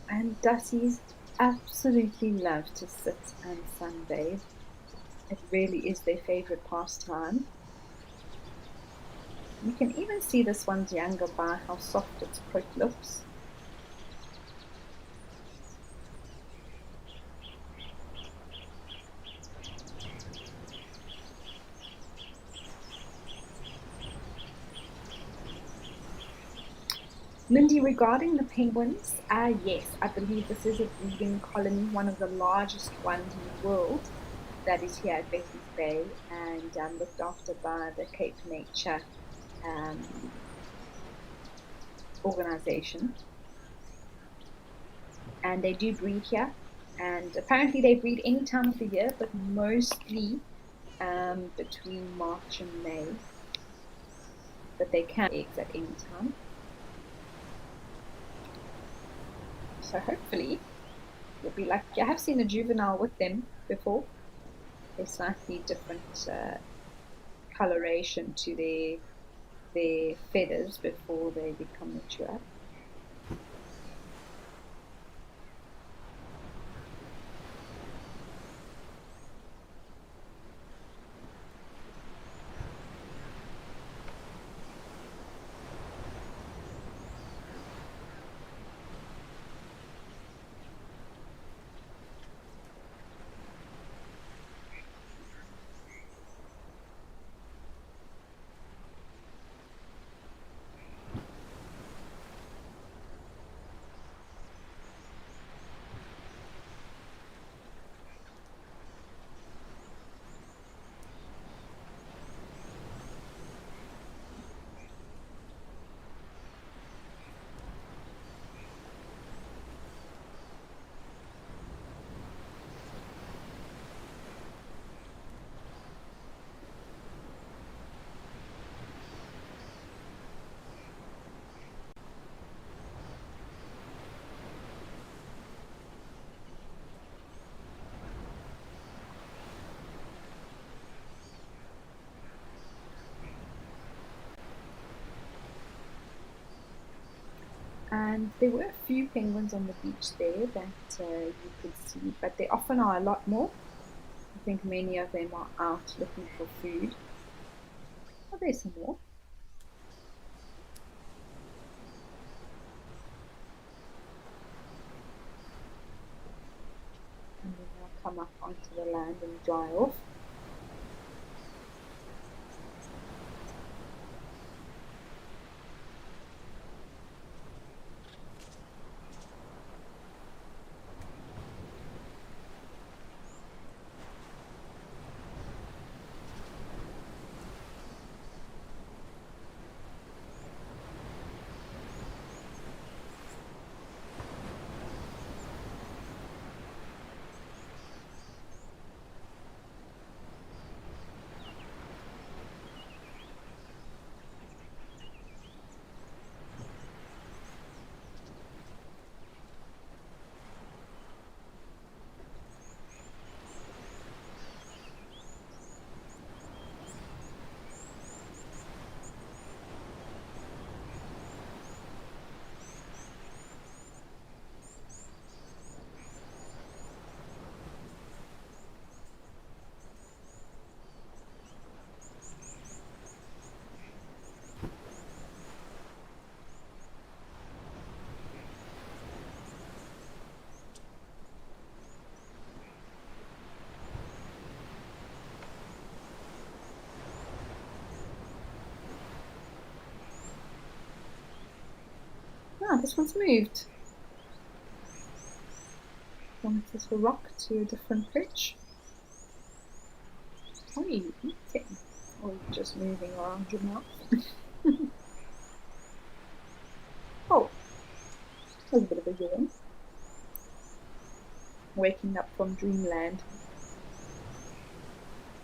And dussies absolutely love to sit and sunbathe. It really is their favorite pastime. You can even see this one's younger by how soft its coat looks. Lindy, regarding the penguins, yes, I believe this is a breeding colony, one of the largest ones in the world that is here at Betty's Bay and looked after by the Cape Nature um, organization. And they do breed here. And apparently they breed any time of the year, but mostly between March and May. But they can lay eggs at any time. So hopefully you'll be lucky. I have seen a juvenile with them before. They're slightly different coloration to their feathers before they become mature. And there were a few penguins on the beach there that you could see, but there often are a lot more. I think many of them are out looking for food. Oh, there's some more. And then they'll come up onto the land and dry off. Ah, this one's moved. Wants us to rock to a different perch. What are you eating? Or are you just moving around your mouth? Oh, there's a bit of a yawn. Waking up from dreamland.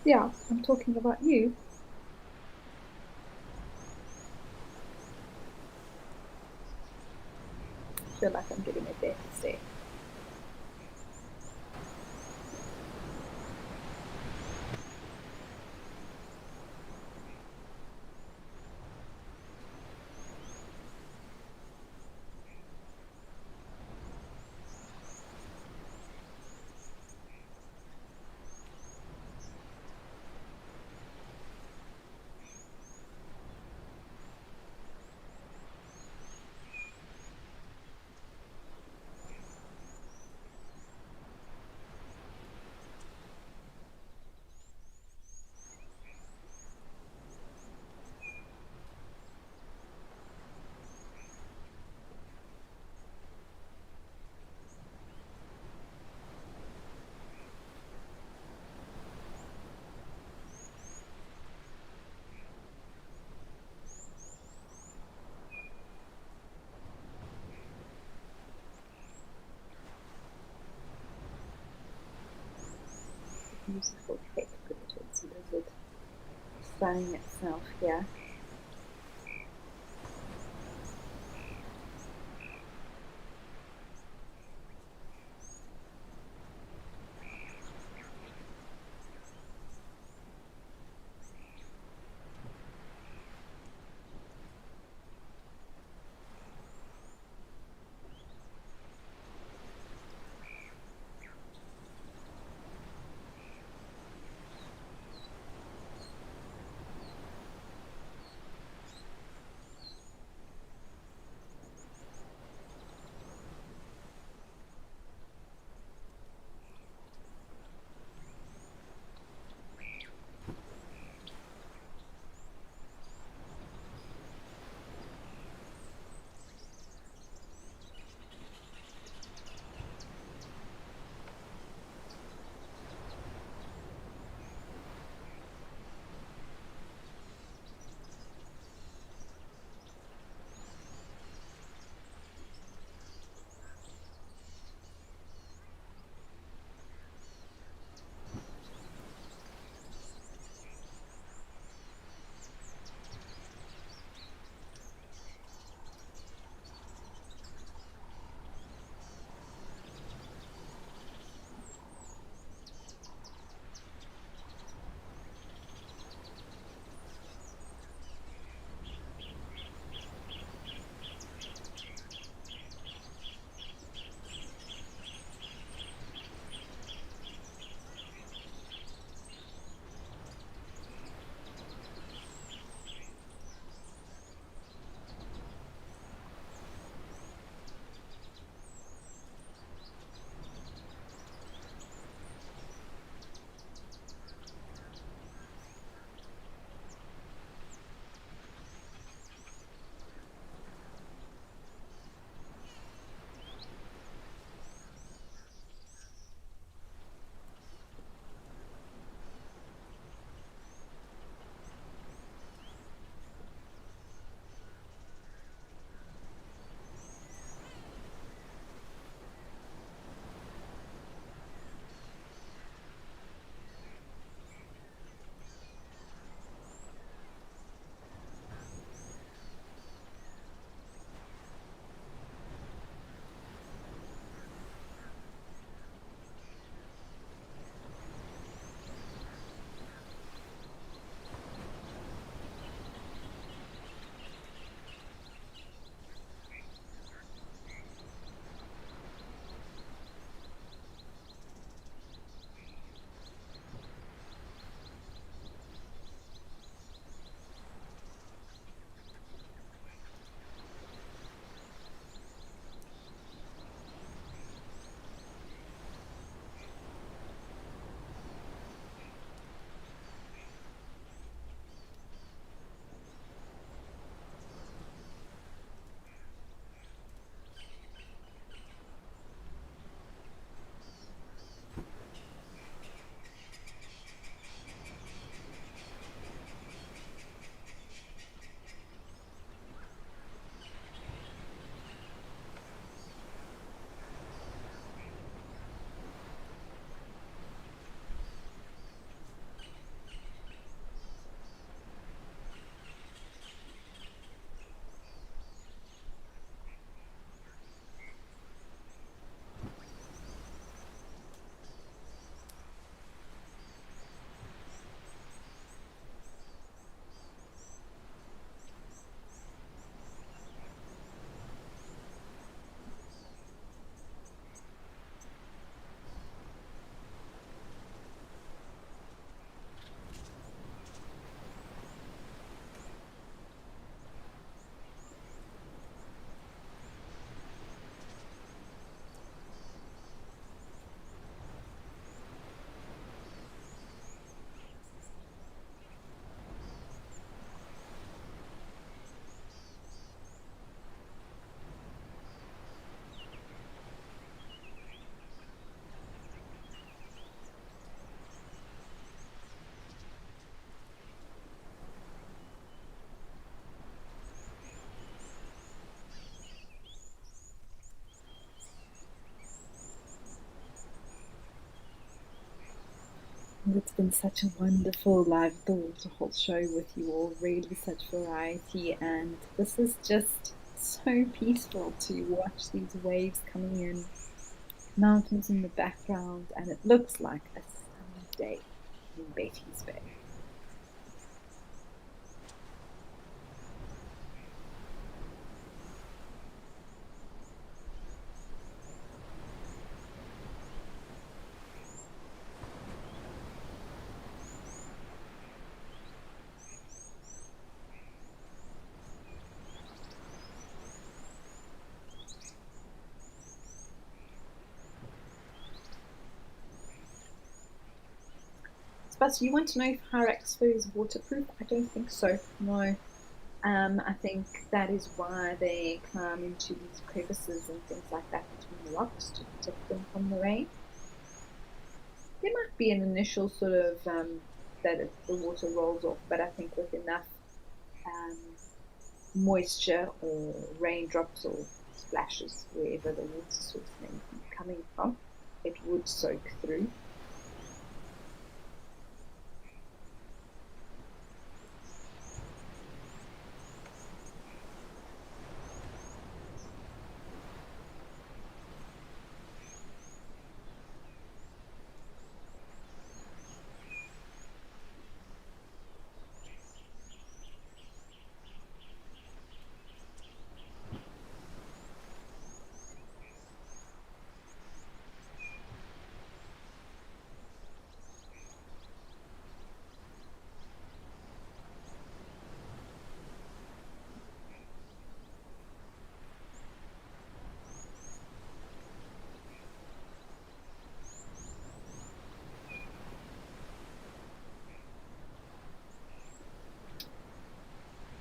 Yeah, I'm talking about you. I feel like I'm getting a death stare. beautiful head. It's a lizard sunning itself here. It's been such a wonderful Live at the Waterhole show with you all, really such variety, and this is just so peaceful to watch these waves coming in, mountains in the background, and it looks like a sunny day in Betty's Bay. Sebastian, you want to know if Hyrax fur is waterproof? I don't think so, no. I think that is why they climb into these crevices and things like that between the rocks to protect them from the rain. There might be an initial sort of that the water rolls off, but I think with enough um, moisture or raindrops or splashes wherever the water source may be coming from, it would soak through.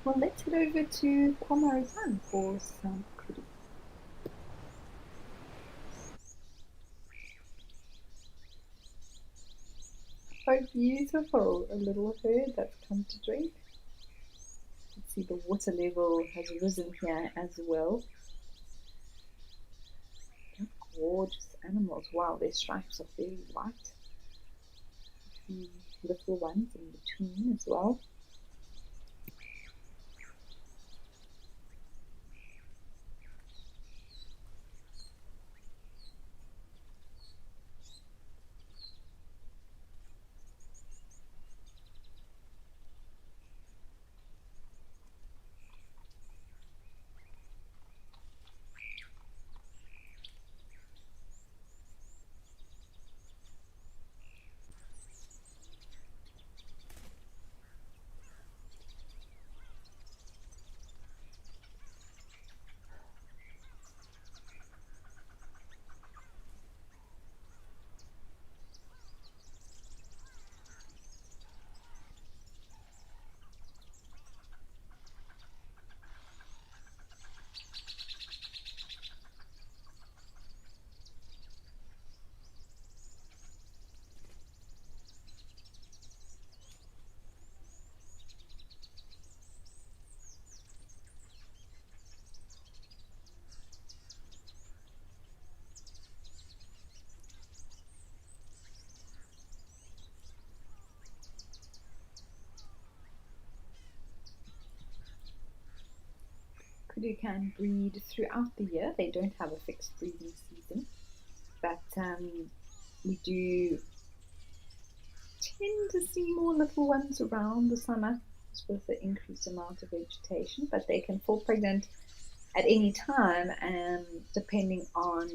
Well, let's head over to Pomaritan for some kudu. So beautiful, a little herd that's come to drink. You can see the water level has risen here as well. Gorgeous animals. Wow, their stripes are very white. A few little ones in between as well. Kudu can breed throughout the year. They don't have a fixed breeding season, but we do tend to see more little ones around the summer just with the increased amount of vegetation, but they can fall pregnant at any time, depending on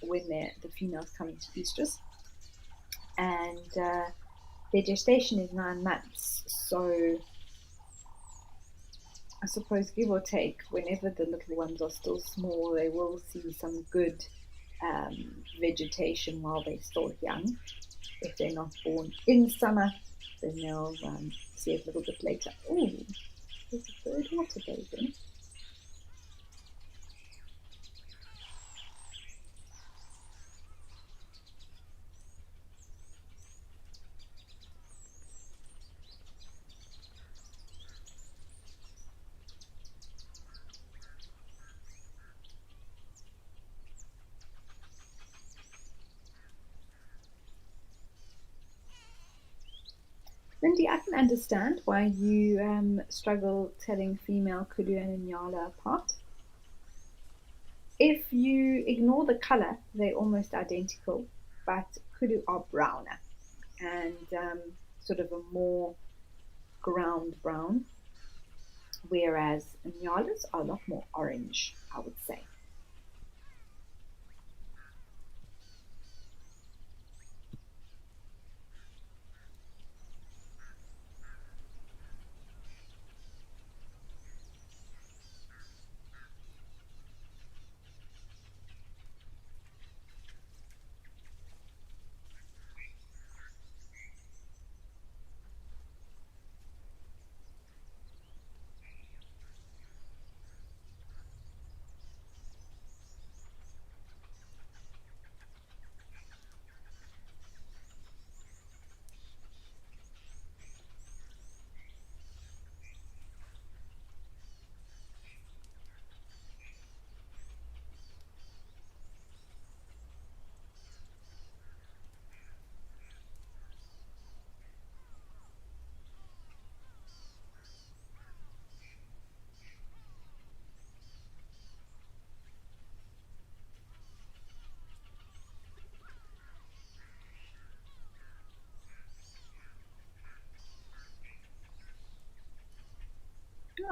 when the females come into estrus. And their gestation is 9 months, so I suppose give or take, whenever the little ones are still small, they will see some good vegetation while they're still young. If they're not born in summer, then they'll see it a little bit later. Oh, there's a bird water bathing. Lindy, I can understand why you struggle telling female kudu and nyala apart. If you ignore the color, they're almost identical, but kudu are browner and sort of a more ground brown, whereas nyalas are a lot more orange, I would say.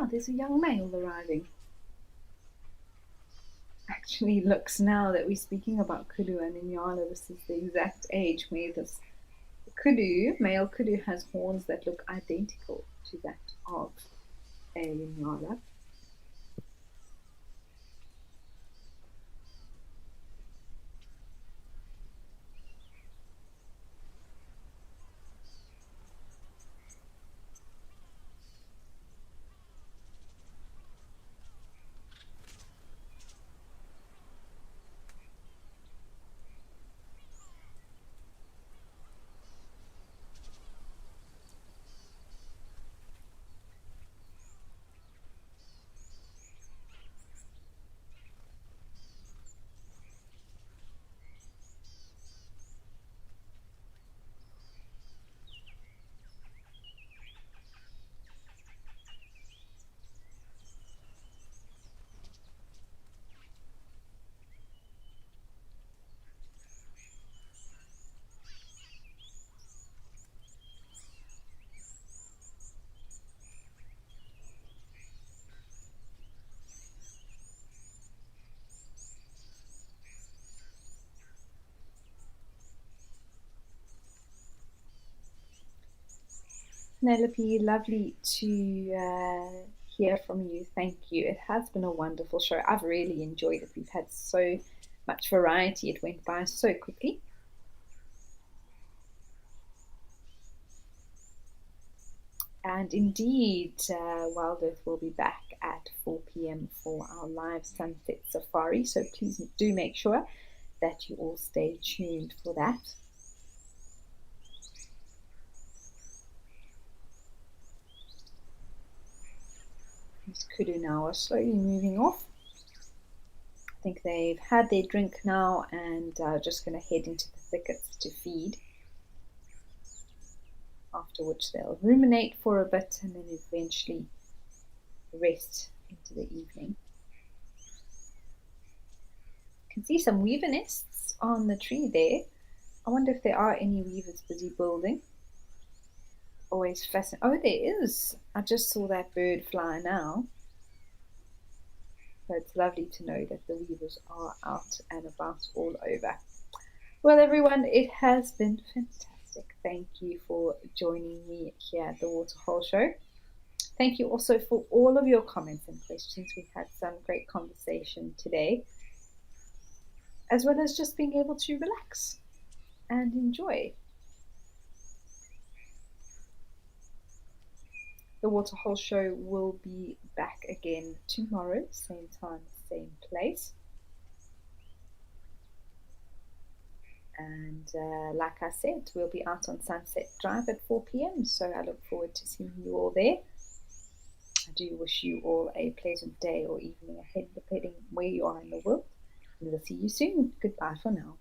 Oh, there's a young male arriving. Actually, looks now that we're speaking about kudu and nyala, this is the exact age where this kudu, male kudu, has horns that look identical to that of a nyala. Penelope, lovely to hear from you. Thank you. It has been a wonderful show. I've really enjoyed it. We've had so much variety. It went by so quickly. And indeed, Wild Earth will be back at 4 p.m. for our live sunset safari. So please do make sure that you all stay tuned for that. These kudu now are slowly moving off. I think they've had their drink now and are just going to head into the thickets to feed. After which they'll ruminate for a bit and then eventually rest into the evening. You can see some weaver nests on the tree there. I wonder if there are any weavers busy building. Always fascinating. Oh, there is. I just saw that bird fly now. So it's lovely to know that the weavers are out and about all over. Well, everyone, it has been fantastic. Thank you for joining me here at the Waterhole Show. Thank you also for all of your comments and questions. We've had some great conversation today, as well as just being able to relax and enjoy. The Waterhole Show will be back again tomorrow, same time, same place. And like I said, we'll be out on Sunset Drive at 4 p.m. So I look forward to seeing you all there. I do wish you all a pleasant day or evening ahead, depending where you are in the world. And we'll see you soon. Goodbye for now.